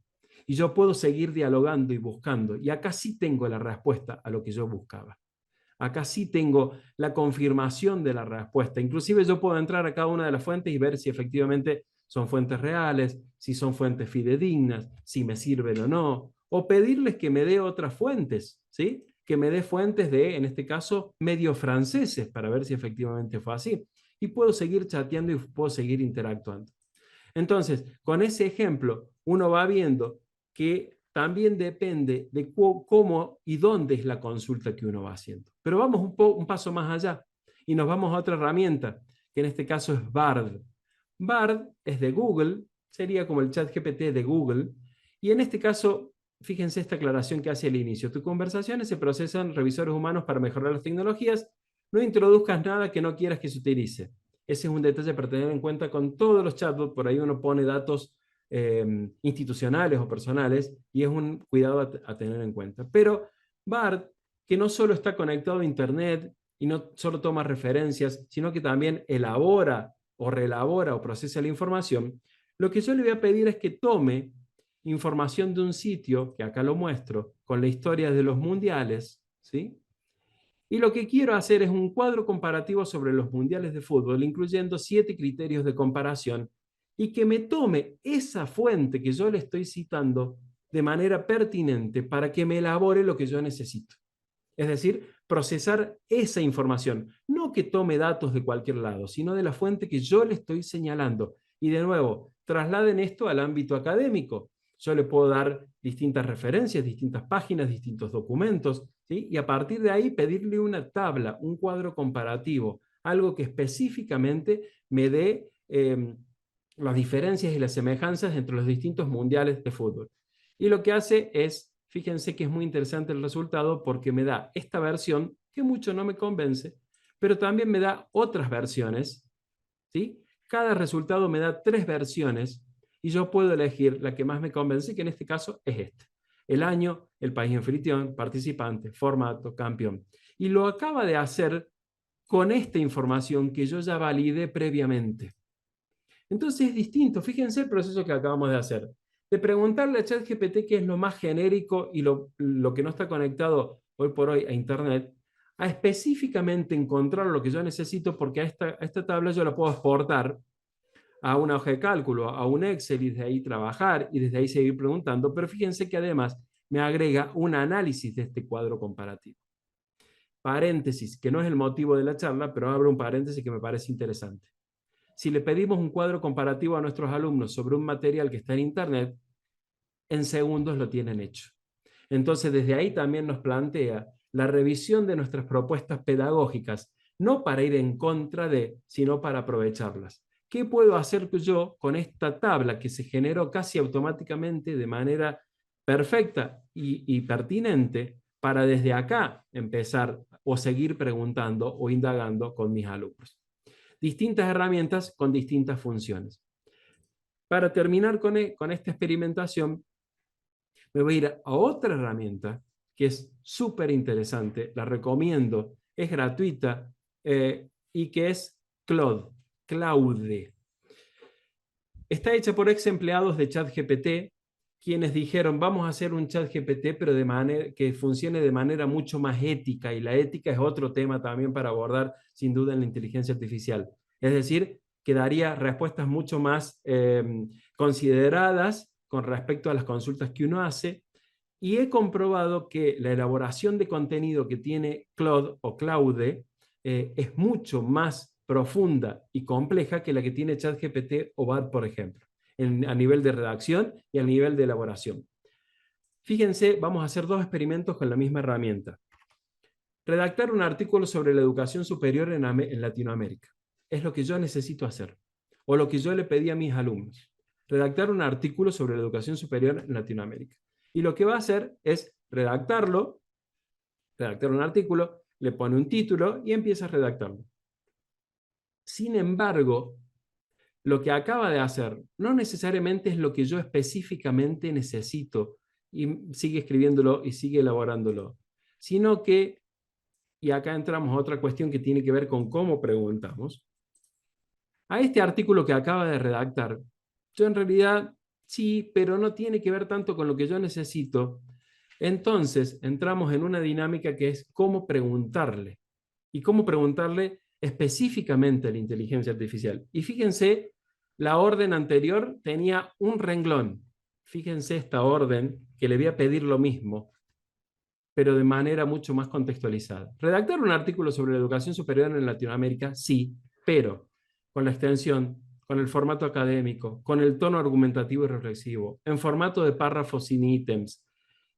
Y yo puedo seguir dialogando y buscando. Y acá sí tengo la respuesta a lo que yo buscaba. Acá sí tengo la confirmación de la respuesta. Inclusive yo puedo entrar a cada una de las fuentes y ver si efectivamente son fuentes reales, si son fuentes fidedignas, si me sirven o no. O pedirles que me dé otras fuentes, ¿sí? Que me dé fuentes de, en este caso, medios franceses para ver si efectivamente fue así. Y puedo seguir chateando y puedo seguir interactuando. Entonces, con ese ejemplo, uno va viendo que también depende de cómo y dónde es la consulta que uno va haciendo. Pero vamos un paso más allá y nos vamos a otra herramienta, que en este caso es Bard. Bard es de Google, sería como el ChatGPT de Google, y en este caso, fíjense esta aclaración que hace al inicio. Tus conversaciones se procesan revisores humanos para mejorar las tecnologías. No introduzcas nada que no quieras que se utilice. Ese es un detalle para tener en cuenta con todos los chatbots. Por ahí uno pone datos institucionales o personales y es un cuidado a tener en cuenta. Pero Bard, que no solo está conectado a Internet y no solo toma referencias, sino que también elabora o reelabora o procesa la información, lo que yo le voy a pedir es que tome información de un sitio, que acá lo muestro, con la historia de los mundiales, ¿sí? Y lo que quiero hacer es un cuadro comparativo sobre los mundiales de fútbol, incluyendo 7 criterios de comparación, y que me tome esa fuente que yo le estoy citando de manera pertinente para que me elabore lo que yo necesito. Es decir, procesar esa información, no que tome datos de cualquier lado, sino de la fuente que yo le estoy señalando. Y de nuevo, trasladen esto al ámbito académico. Yo le puedo dar distintas referencias, distintas páginas, distintos documentos, ¿sí? Y a partir de ahí pedirle una tabla, un cuadro comparativo, algo que específicamente me dé las diferencias y las semejanzas entre los distintos mundiales de fútbol. Y lo que hace es, fíjense que es muy interesante el resultado porque me da esta versión que mucho no me convence, pero también me da otras versiones, ¿sí? Cada resultado me da 3 versiones y yo puedo elegir la que más me convence, que en este caso es esta. El año, el país anfitrión, participante, formato, campeón. Y lo acaba de hacer con esta información que yo ya validé previamente. Entonces es distinto. Fíjense el proceso que acabamos de hacer. De preguntarle a ChatGPT qué es lo más genérico y lo que no está conectado hoy por hoy a Internet, a específicamente encontrar lo que yo necesito, porque a esta tabla yo la puedo exportar a una hoja de cálculo, a un Excel, y desde ahí trabajar y desde ahí seguir preguntando. Pero fíjense que además me agrega un análisis de este cuadro comparativo. Paréntesis, que no es el motivo de la charla, pero abro un paréntesis que me parece interesante. Si le pedimos un cuadro comparativo a nuestros alumnos sobre un material que está en Internet, en segundos lo tienen hecho. Entonces, desde ahí también nos plantea la revisión de nuestras propuestas pedagógicas, no para ir en contra de, sino para aprovecharlas. ¿Qué puedo hacer yo con esta tabla que se generó casi automáticamente de manera perfecta y pertinente para desde acá empezar o seguir preguntando o indagando con mis alumnos? Distintas herramientas con distintas funciones. Para terminar con esta experimentación, me voy a ir a otra herramienta que es súper interesante, la recomiendo, es gratuita y que es Claude. Está hecha por ex empleados de ChatGPT, quienes dijeron, vamos a hacer un ChatGPT, pero de manera que funcione de manera mucho más ética, y la ética es otro tema también para abordar, sin duda, en la inteligencia artificial. Es decir, que daría respuestas mucho más consideradas con respecto a las consultas que uno hace, y he comprobado que la elaboración de contenido que tiene Claude es mucho más profunda y compleja que la que tiene ChatGPT o Bard, por ejemplo, a nivel de redacción y a nivel de elaboración. Fíjense, vamos a hacer 2 experimentos con la misma herramienta. Redactar un artículo sobre la educación superior en Latinoamérica. Es lo que yo necesito hacer, o lo que yo le pedí a mis alumnos. Redactar un artículo sobre la educación superior en Latinoamérica. Y lo que va a hacer es redactar un artículo, le pone un título y empieza a redactarlo. Sin embargo, lo que acaba de hacer no necesariamente es lo que yo específicamente necesito, y sigue escribiéndolo y sigue elaborándolo, sino que, y acá entramos a otra cuestión que tiene que ver con cómo preguntamos, a este artículo que acaba de redactar, yo en realidad sí, pero no tiene que ver tanto con lo que yo necesito. Entonces entramos en una dinámica que es cómo preguntarle. Y cómo preguntarle específicamente a la inteligencia artificial. Y fíjense, la orden anterior tenía un renglón. Fíjense esta orden que le voy a pedir lo mismo, pero de manera mucho más contextualizada. Redactar un artículo sobre la educación superior en Latinoamérica, sí, pero con la extensión, con el formato académico, con el tono argumentativo y reflexivo, en formato de párrafos sin ítems,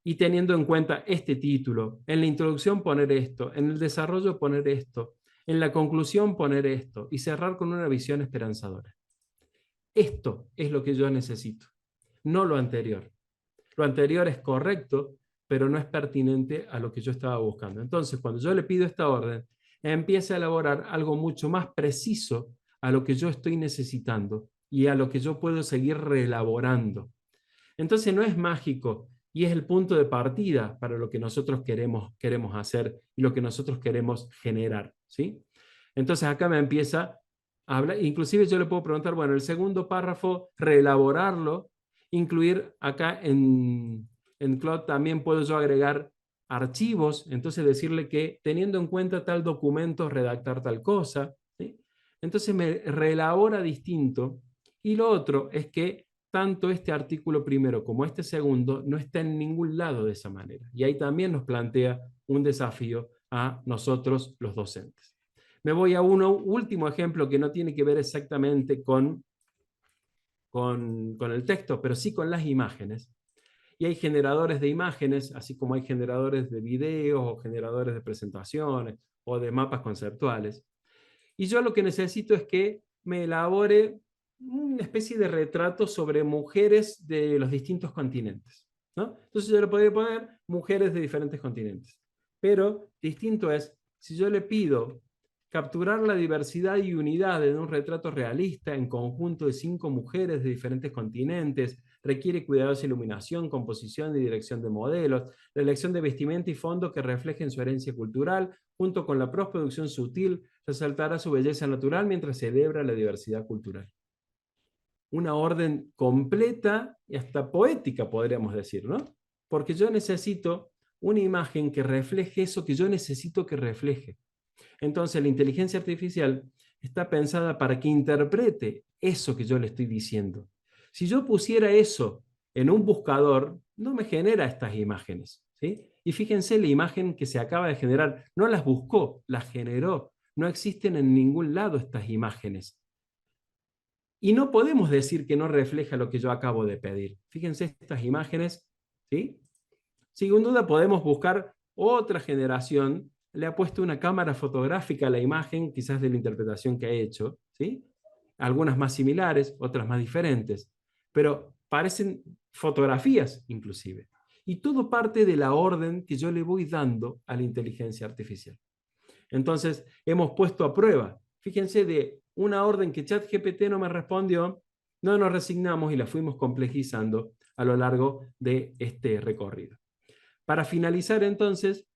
y teniendo en cuenta este título, en la introducción poner esto, en el desarrollo poner esto, en la conclusión poner esto, y cerrar con una visión esperanzadora. Esto es lo que yo necesito, no lo anterior. Lo anterior es correcto, pero no es pertinente a lo que yo estaba buscando. Entonces, cuando yo le pido esta orden, empieza a elaborar algo mucho más preciso a lo que yo estoy necesitando y a lo que yo puedo seguir reelaborando. Entonces no es mágico y es el punto de partida para lo que nosotros queremos hacer y lo que nosotros queremos generar, ¿sí? Entonces acá me empieza a hablar, inclusive yo le puedo preguntar, bueno, el segundo párrafo, reelaborarlo, incluir acá en Claude también puedo yo agregar archivos, entonces decirle que teniendo en cuenta tal documento, redactar tal cosa, ¿sí? Entonces me reelabora distinto. Y lo otro es que tanto este artículo primero como este segundo no está en ningún lado de esa manera. Y ahí también nos plantea un desafío a nosotros los docentes. Me voy a un último ejemplo que no tiene que ver exactamente con el texto, pero sí con las imágenes. Y hay generadores de imágenes, así como hay generadores de videos o generadores de presentaciones o de mapas conceptuales. Y yo lo que necesito es que me elabore una especie de retrato sobre mujeres de los distintos continentes, ¿no? Entonces yo le podría poner mujeres de diferentes continentes. Pero distinto es, si yo le pido capturar la diversidad y unidad de un retrato realista en conjunto de 5 mujeres de diferentes continentes, requiere cuidadosa iluminación, composición y dirección de modelos, la elección de vestimenta y fondo que reflejen su herencia cultural, junto con la postproducción sutil, resaltará su belleza natural mientras celebra la diversidad cultural. Una orden completa y hasta poética, podríamos decir, ¿no? Porque yo necesito una imagen que refleje eso que yo necesito que refleje. Entonces la inteligencia artificial está pensada para que interprete eso que yo le estoy diciendo. Si yo pusiera eso en un buscador, no me genera estas imágenes, ¿sí? Y fíjense la imagen que se acaba de generar, no las buscó, las generó. No existen en ningún lado estas imágenes. Y no podemos decir que no refleja lo que yo acabo de pedir. Fíjense estas imágenes, ¿sí? Sin duda podemos buscar otra generación. Le ha puesto una cámara fotográfica a la imagen, quizás de la interpretación que ha hecho, ¿sí? Algunas más similares, otras más diferentes, pero parecen fotografías inclusive. Y todo parte de la orden que yo le voy dando a la inteligencia artificial. Entonces, hemos puesto a prueba. Fíjense, de una orden que ChatGPT no me respondió, no nos resignamos y la fuimos complejizando a lo largo de este recorrido. Para finalizar, entonces,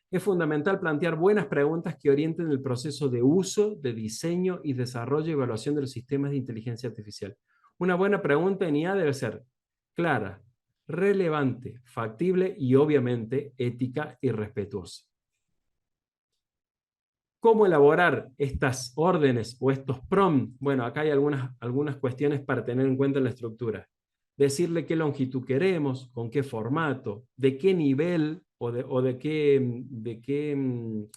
es fundamental plantear buenas preguntas que orienten el proceso de uso, de diseño y desarrollo y evaluación de los sistemas de inteligencia artificial. Una buena pregunta en IA debe ser clara, relevante, factible y obviamente ética y respetuosa. ¿Cómo elaborar estas órdenes o estos prompts? Bueno, acá hay algunas cuestiones para tener en cuenta en la estructura. Decirle qué longitud queremos, con qué formato, de qué nivel o de qué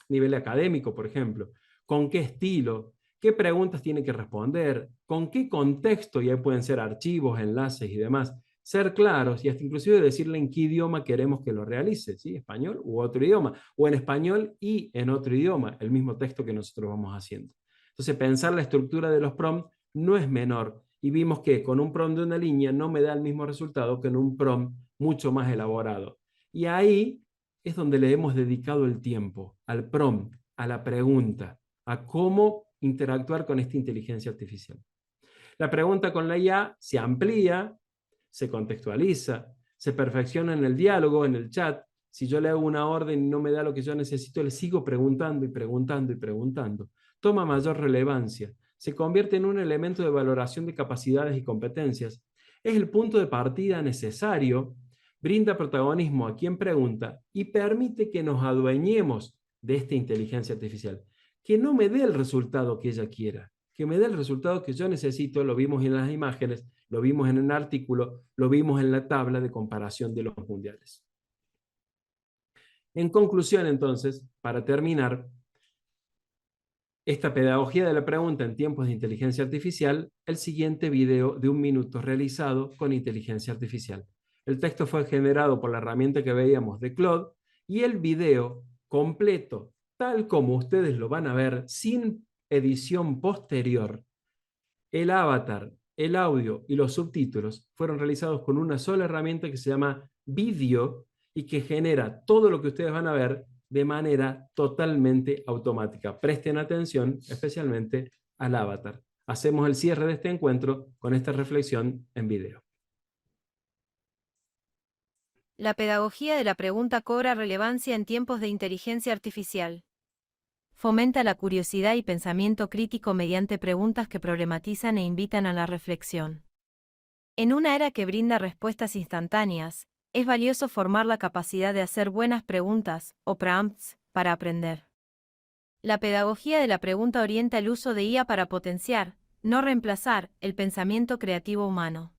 nivel académico, por ejemplo, con qué estilo, qué preguntas tiene que responder, con qué contexto, y ahí pueden ser archivos, enlaces y demás. Ser claros y hasta inclusive decirle en qué idioma queremos que lo realice, ¿sí? Español u otro idioma, o en español y en otro idioma, el mismo texto que nosotros vamos haciendo. Entonces, pensar la estructura de los prompts no es menor, y vimos que con un prompt de una línea no me da el mismo resultado que en un prompt mucho más elaborado. Y ahí es donde le hemos dedicado el tiempo, al prompt, a la pregunta, a cómo interactuar con esta inteligencia artificial. La pregunta con la IA se amplía, se contextualiza, se perfecciona en el diálogo, en el chat. Si yo le hago una orden y no me da lo que yo necesito, le sigo preguntando y preguntando y preguntando. Toma mayor relevancia, se convierte en un elemento de valoración de capacidades y competencias. Es el punto de partida necesario, brinda protagonismo a quien pregunta y permite que nos adueñemos de esta inteligencia artificial. Que no me dé el resultado que ella quiera, que me dé el resultado que yo necesito. Lo vimos en las imágenes, lo vimos en el artículo, lo vimos en la tabla de comparación de los mundiales. En conclusión, entonces, para terminar, esta pedagogía de la pregunta en tiempos de inteligencia artificial, el siguiente video de 1 minuto realizado con inteligencia artificial. El texto fue generado por la herramienta que veíamos de Claude y el video completo, tal como ustedes lo van a ver, sin edición posterior, el avatar, el audio y los subtítulos fueron realizados con una sola herramienta que se llama Video y que genera todo lo que ustedes van a ver de manera totalmente automática. Presten atención especialmente al avatar. Hacemos el cierre de este encuentro con esta reflexión en video. La pedagogía de la pregunta cobra relevancia en tiempos de inteligencia artificial. Fomenta la curiosidad y pensamiento crítico mediante preguntas que problematizan e invitan a la reflexión. En una era que brinda respuestas instantáneas, es valioso formar la capacidad de hacer buenas preguntas, o prompts, para aprender. La pedagogía de la pregunta orienta el uso de IA para potenciar, no reemplazar, el pensamiento creativo humano.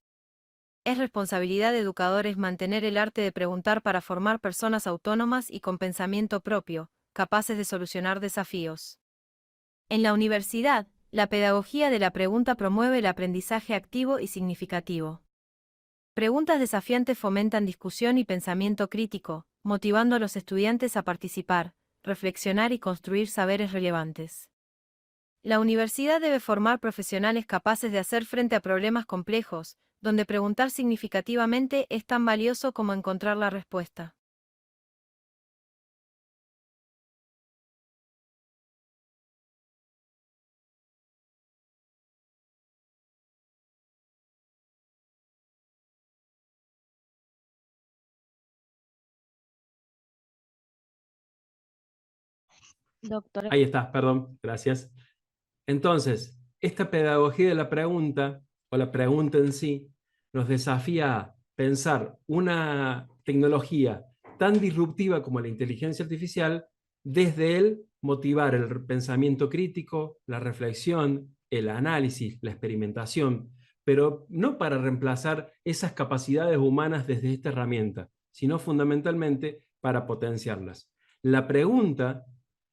Es responsabilidad de educadores mantener el arte de preguntar para formar personas autónomas y con pensamiento propio, capaces de solucionar desafíos. En la universidad, la pedagogía de la pregunta promueve el aprendizaje activo y significativo. Preguntas desafiantes fomentan discusión y pensamiento crítico, motivando a los estudiantes a participar, reflexionar y construir saberes relevantes. La universidad debe formar profesionales capaces de hacer frente a problemas complejos, donde preguntar significativamente es tan valioso como encontrar la respuesta. Doctor. Ahí está, perdón, gracias. Entonces, esta pedagogía de la pregunta, o la pregunta en sí, nos desafía a pensar una tecnología tan disruptiva como la inteligencia artificial, desde él motivar el pensamiento crítico, la reflexión, el análisis, la experimentación, pero no para reemplazar esas capacidades humanas desde esta herramienta, sino fundamentalmente para potenciarlas. La pregunta,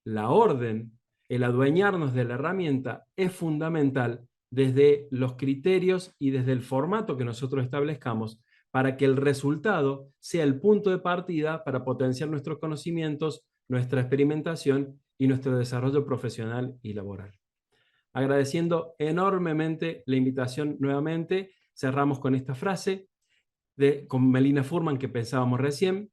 la orden, el adueñarnos de la herramienta es fundamental desde los criterios y desde el formato que nosotros establezcamos para que el resultado sea el punto de partida para potenciar nuestros conocimientos, nuestra experimentación y nuestro desarrollo profesional y laboral. Agradeciendo enormemente la invitación nuevamente, cerramos con esta frase con Melina Furman que pensábamos recién.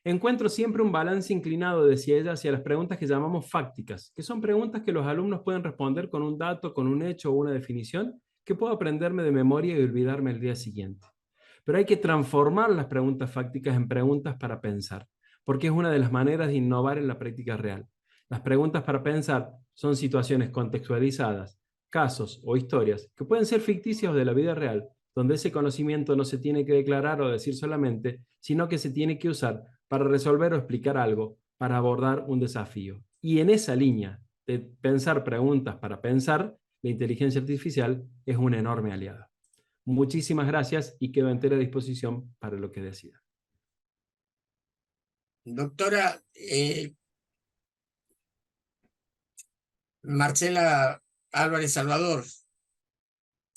Encuentro siempre un balance inclinado, decía ella, hacia las preguntas que llamamos fácticas, que son preguntas que los alumnos pueden responder con un dato, con un hecho o una definición, que puedo aprenderme de memoria y olvidarme el día siguiente. Pero hay que transformar las preguntas fácticas en preguntas para pensar, porque es una de las maneras de innovar en la práctica real. Las preguntas para pensar son situaciones contextualizadas, casos o historias que pueden ser ficticias o de la vida real, donde ese conocimiento no se tiene que declarar o decir solamente, sino que se tiene que usar para resolver o explicar algo, para abordar un desafío. Y en esa línea de pensar preguntas para pensar, la inteligencia artificial es una enorme aliada. Muchísimas gracias y quedo a entera disposición para lo que decida. Doctora Marcela Álvarez Salvador,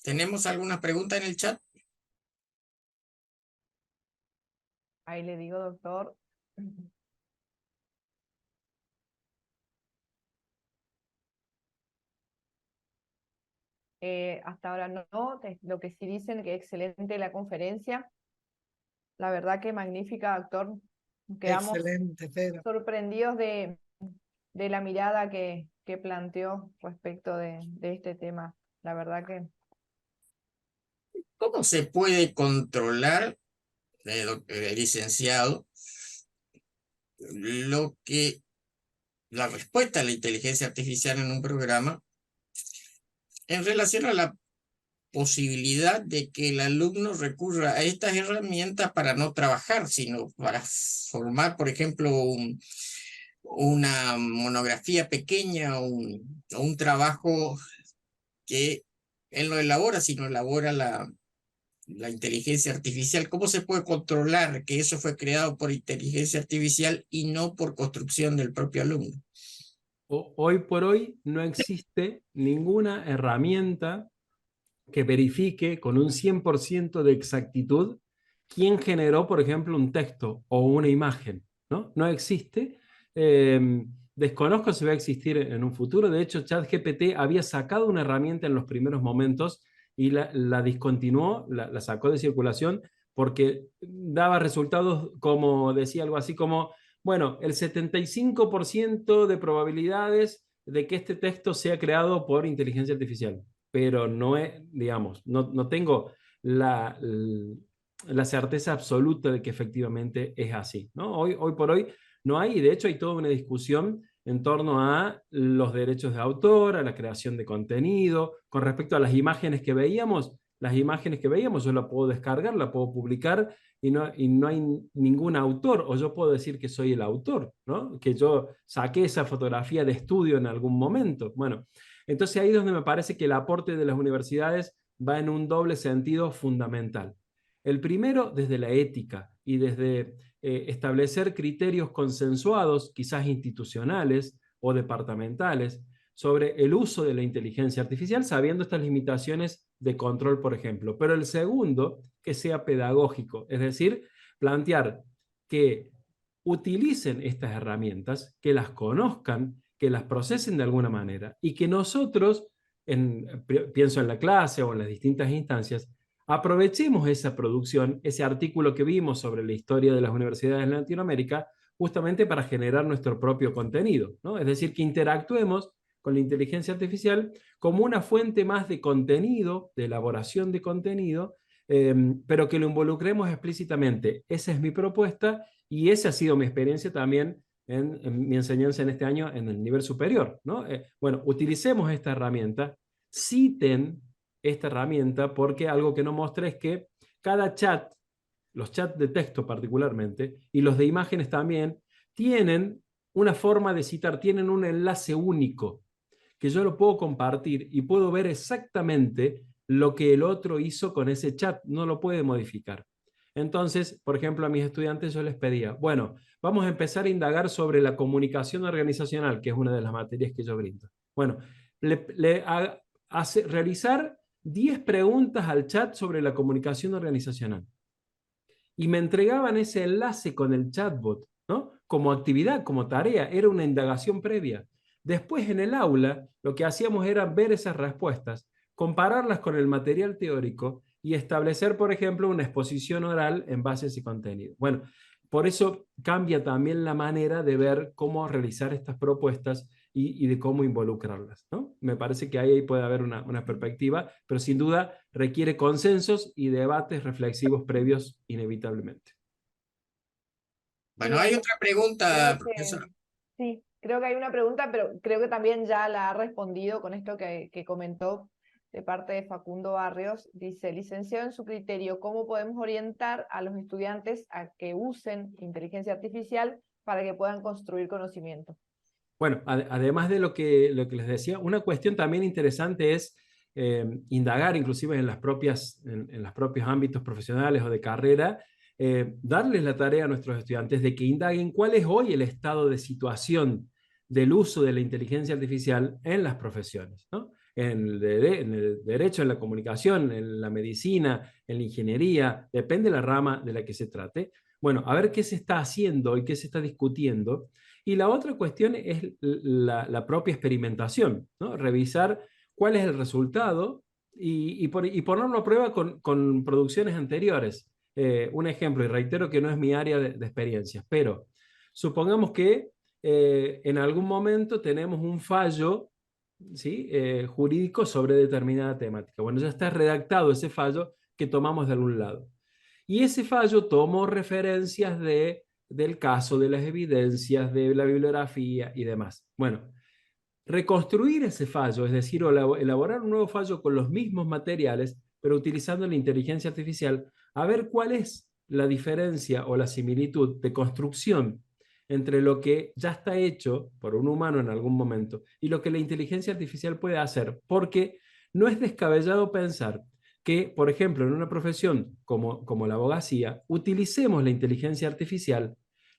¿tenemos alguna pregunta en el chat? Ahí le digo, doctor. Hasta ahora no, lo que sí dicen que excelente la conferencia. La verdad que magnífica, doctor. Quedamos excelente, Pedro. sorprendidos de la mirada que planteó respecto de este tema. La verdad que... ¿Cómo se puede controlar, licenciado, la respuesta a la inteligencia artificial en un programa en relación a la posibilidad de que el alumno recurra a estas herramientas para no trabajar, sino para formar, por ejemplo, una monografía pequeña o un trabajo que él no elabora, sino elabora la inteligencia artificial. ¿Cómo se puede controlar que eso fue creado por inteligencia artificial y no por construcción del propio alumno? Hoy por hoy no existe ninguna herramienta que verifique con un 100% de exactitud quién generó, por ejemplo, un texto o una imagen, ¿no? No existe. Desconozco si va a existir en un futuro. De hecho, ChatGPT había sacado una herramienta en los primeros momentos y la discontinuó, la sacó de circulación porque daba resultados como, decía algo así como, bueno, el 75% de probabilidades de que este texto sea creado por inteligencia artificial, pero no es, digamos, no tengo la certeza absoluta de que efectivamente es así, ¿no? Hoy por hoy no hay, y de hecho hay toda una discusión en torno a los derechos de autor, a la creación de contenido, con respecto a las imágenes que veíamos. Las imágenes que veíamos yo la puedo descargar, la puedo publicar y no hay ningún autor, o yo puedo decir que soy el autor, ¿no? Que yo saqué esa fotografía de estudio en algún momento. Bueno, entonces ahí es donde me parece que el aporte de las universidades va en un doble sentido fundamental. El primero, desde la ética y desde establecer criterios consensuados, quizás institucionales o departamentales, sobre el uso de la inteligencia artificial, sabiendo estas limitaciones de control, por ejemplo. Pero el segundo, que sea pedagógico, es decir, plantear que utilicen estas herramientas, que las conozcan, que las procesen de alguna manera y que nosotros, pienso en la clase o en las distintas instancias, aprovechemos esa producción, ese artículo que vimos sobre la historia de las universidades en Latinoamérica, justamente para generar nuestro propio contenido, ¿no? Es decir, que interactuemos con la inteligencia artificial como una fuente más de contenido, de elaboración de contenido, pero que lo involucremos explícitamente. Esa es mi propuesta y esa ha sido mi experiencia también en mi enseñanza en este año en el nivel superior, ¿no? Bueno, utilicemos esta herramienta, citen esta herramienta, porque algo que no mostré es que cada chat, los chats de texto particularmente, y los de imágenes también, tienen una forma de citar, tienen un enlace único, que yo lo puedo compartir y puedo ver exactamente lo que el otro hizo con ese chat, no lo puede modificar. Entonces, por ejemplo, a mis estudiantes yo les pedía, bueno, vamos a empezar a indagar sobre la comunicación organizacional, que es una de las materias que yo brindo. Bueno, realizar 10 preguntas al chat sobre la comunicación organizacional. Y me entregaban ese enlace con el chatbot, ¿no? Como actividad, como tarea, era una indagación previa. Después en el aula lo que hacíamos era ver esas respuestas, compararlas con el material teórico y establecer, por ejemplo, una exposición oral en base a ese contenido. Bueno, por eso cambia también la manera de ver cómo realizar estas propuestas y de cómo involucrarlas, ¿no? Me parece que ahí puede haber una perspectiva, pero sin duda requiere consensos y debates reflexivos previos inevitablemente. Bueno, hay otra pregunta, profesor. Sí, creo que hay una pregunta, pero creo que también ya la ha respondido con esto que comentó de parte de Facundo Barrios. Dice, licenciado, en su criterio, ¿cómo podemos orientar a los estudiantes a que usen inteligencia artificial para que puedan construir conocimiento? Bueno, además de lo que les decía, una cuestión también interesante es indagar, inclusive en los propios ámbitos profesionales o de carrera, darles la tarea a nuestros estudiantes de que indaguen cuál es hoy el estado de situación del uso de la inteligencia artificial en las profesiones, ¿no? En el derecho, en la comunicación, en la medicina, en la ingeniería, depende de la rama de la que se trate. Bueno, a ver qué se está haciendo y qué se está discutiendo. Y la otra cuestión es la propia experimentación, ¿no? Revisar cuál es el resultado y ponerlo a prueba con producciones anteriores. Un ejemplo, y reitero que no es mi área de experiencias, pero supongamos que en algún momento tenemos un fallo, ¿sí? Jurídico sobre determinada temática. Bueno, ya está redactado ese fallo que tomamos de algún lado. Y ese fallo tomó referencias del caso, de las evidencias, de la bibliografía y demás. Bueno, reconstruir ese fallo, es decir, elaborar un nuevo fallo con los mismos materiales, pero utilizando la inteligencia artificial, a ver cuál es la diferencia o la similitud de construcción entre lo que ya está hecho por un humano en algún momento y lo que la inteligencia artificial puede hacer, porque no es descabellado pensar que, por ejemplo, en una profesión como la abogacía, utilicemos la inteligencia artificial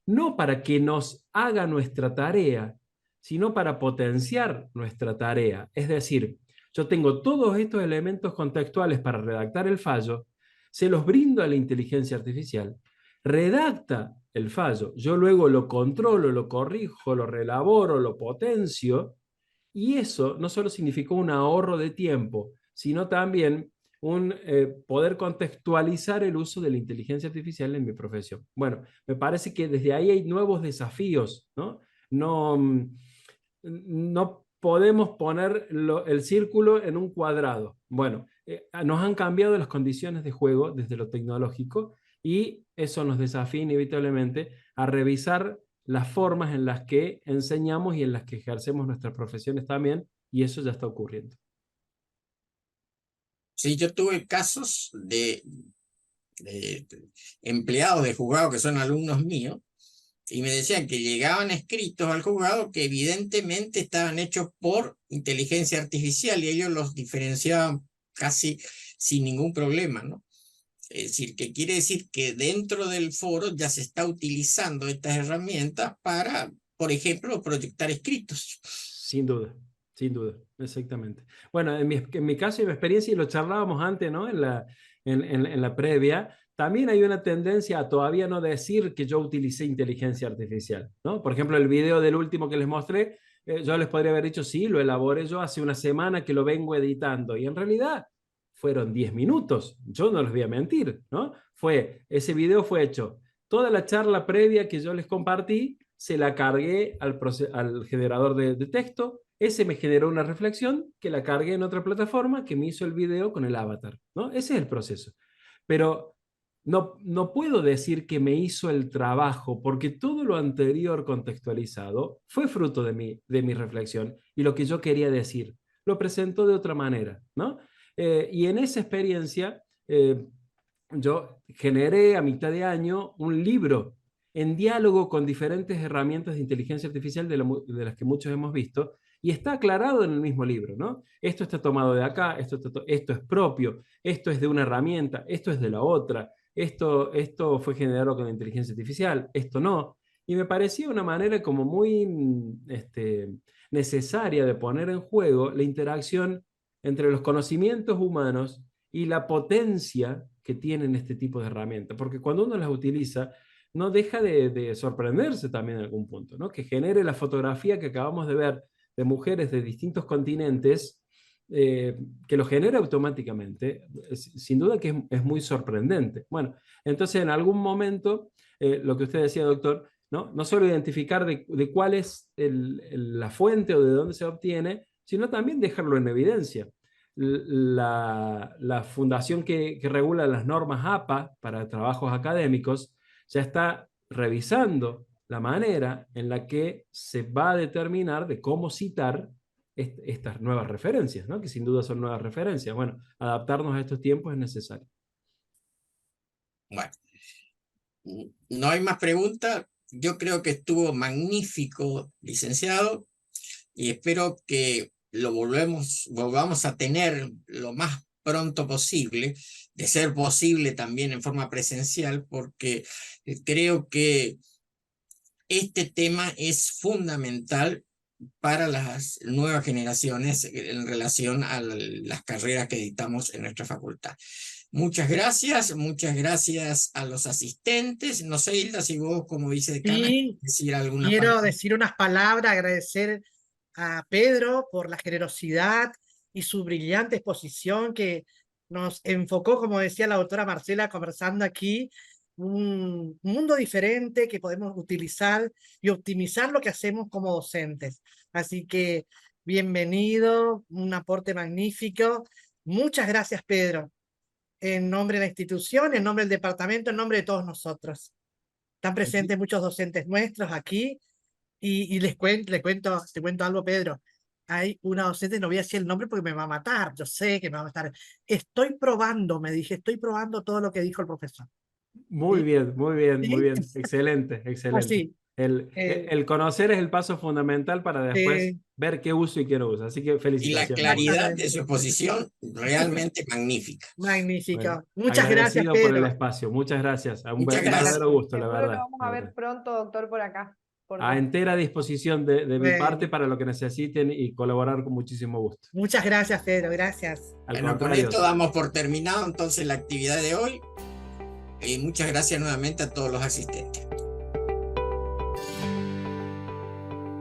no para que nos haga nuestra tarea, sino para potenciar nuestra tarea. Es decir, yo tengo todos estos elementos contextuales para redactar el fallo, se los brindo a la inteligencia artificial, redacta el fallo, yo luego lo controlo, lo corrijo, lo reelaboro, lo potencio, y eso no solo significó un ahorro de tiempo, sino también un poder contextualizar el uso de la inteligencia artificial en mi profesión. Bueno, me parece que desde ahí hay nuevos desafíos, ¿no? No podemos poner el círculo en un cuadrado. Bueno, nos han cambiado las condiciones de juego desde lo tecnológico y eso nos desafía inevitablemente a revisar las formas en las que enseñamos y en las que ejercemos nuestras profesiones también, y eso ya está ocurriendo. Sí, yo tuve casos de empleados de juzgado que son alumnos míos, y me decían que llegaban escritos al juzgado que evidentemente estaban hechos por inteligencia artificial y ellos los diferenciaban casi sin ningún problema, ¿no? Es decir, que quiere decir que dentro del foro ya se está utilizando estas herramientas para, por ejemplo, proyectar escritos. Sin duda, exactamente. Bueno, en mi caso y mi experiencia, y lo charlábamos antes, ¿no? En la previa, también hay una tendencia a todavía no decir que yo utilicé inteligencia artificial, ¿no? Por ejemplo, el video del último que les mostré, yo les podría haber dicho, sí, lo elaboré yo hace una semana que lo vengo editando, y en realidad fueron 10 minutos, yo no les voy a mentir, ¿no? Ese video fue hecho, toda la charla previa que yo les compartí, se la cargué al generador de texto, ese me generó una reflexión que la cargué en otra plataforma que me hizo el video con el avatar, ¿no? Ese es el proceso. Pero no puedo decir que me hizo el trabajo, porque todo lo anterior contextualizado fue fruto de mi reflexión y lo que yo quería decir. Lo presentó de otra manera, ¿no? Y en esa experiencia, yo generé a mitad de año un libro en diálogo con diferentes herramientas de inteligencia artificial de las que muchos hemos visto, y está aclarado en el mismo libro, ¿no? Esto está tomado de acá, esto es propio, esto es de una herramienta, esto es de la otra, esto fue generado con inteligencia artificial, esto no. Y me parecía una manera como muy necesaria de poner en juego la interacción entre los conocimientos humanos y la potencia que tienen este tipo de herramientas, porque cuando uno las utiliza, no deja de sorprenderse también en algún punto, ¿no? Que genere la fotografía que acabamos de ver de mujeres de distintos continentes, que lo genera automáticamente, sin duda que es muy sorprendente. Bueno, entonces en algún momento, lo que usted decía, doctor, no solo identificar de cuál es la fuente o de dónde se obtiene, sino también dejarlo en evidencia. La fundación que regula las normas APA para trabajos académicos ya está revisando la manera en la que se va a determinar de cómo citar estas nuevas referencias, ¿no? Que sin duda son nuevas referencias. Bueno, adaptarnos a estos tiempos es necesario. Bueno, no hay más preguntas. Yo creo que estuvo magnífico, licenciado, y espero que lo volvamos a tener lo más pronto posible, de ser posible también en forma presencial, porque creo que este tema es fundamental para las nuevas generaciones en relación a las carreras que dictamos en nuestra facultad. Muchas gracias a los asistentes. No sé, Hilda, si vos como vicedecana Sí, decir alguna quiero palabra. decir unas palabras, agradecer a Pedro por la generosidad y su brillante exposición que nos enfocó, como decía la doctora Marcela, conversando aquí, un mundo diferente que podemos utilizar y optimizar lo que hacemos como docentes. Así que bienvenido, un aporte magnífico. Muchas gracias, Pedro, en nombre de la institución, en nombre del departamento, en nombre de todos nosotros. Están presentes muchos docentes nuestros aquí y te cuento algo, Pedro. hay una docente, no voy a decir el nombre porque me va a matar, yo sé que me va a matar. Estoy probando, me dije, estoy probando todo lo que dijo el profesor. Muy ¿Sí? bien, muy bien, muy ¿Sí? bien. Excelente, excelente. Así. El conocer es el paso fundamental para después ver qué uso y qué no uso. Así que Y la felicitaciones. claridad de su exposición realmente magnífica. Magnífico. Bueno, Muchas gracias, agradecido por el Pedro. espacio. Muchas gracias. Un Muchas verdadero gracias. gusto, la Seguro verdad. lo vamos a ver pronto, doctor, por acá. por A Zoom. entera disposición de mi Bueno. parte para lo que necesiten y colaborar con muchísimo gusto. Muchas gracias, Pedro. Gracias. Al Bueno, con contrario, esto damos por terminado entonces la actividad de hoy. Y muchas gracias nuevamente a todos los asistentes.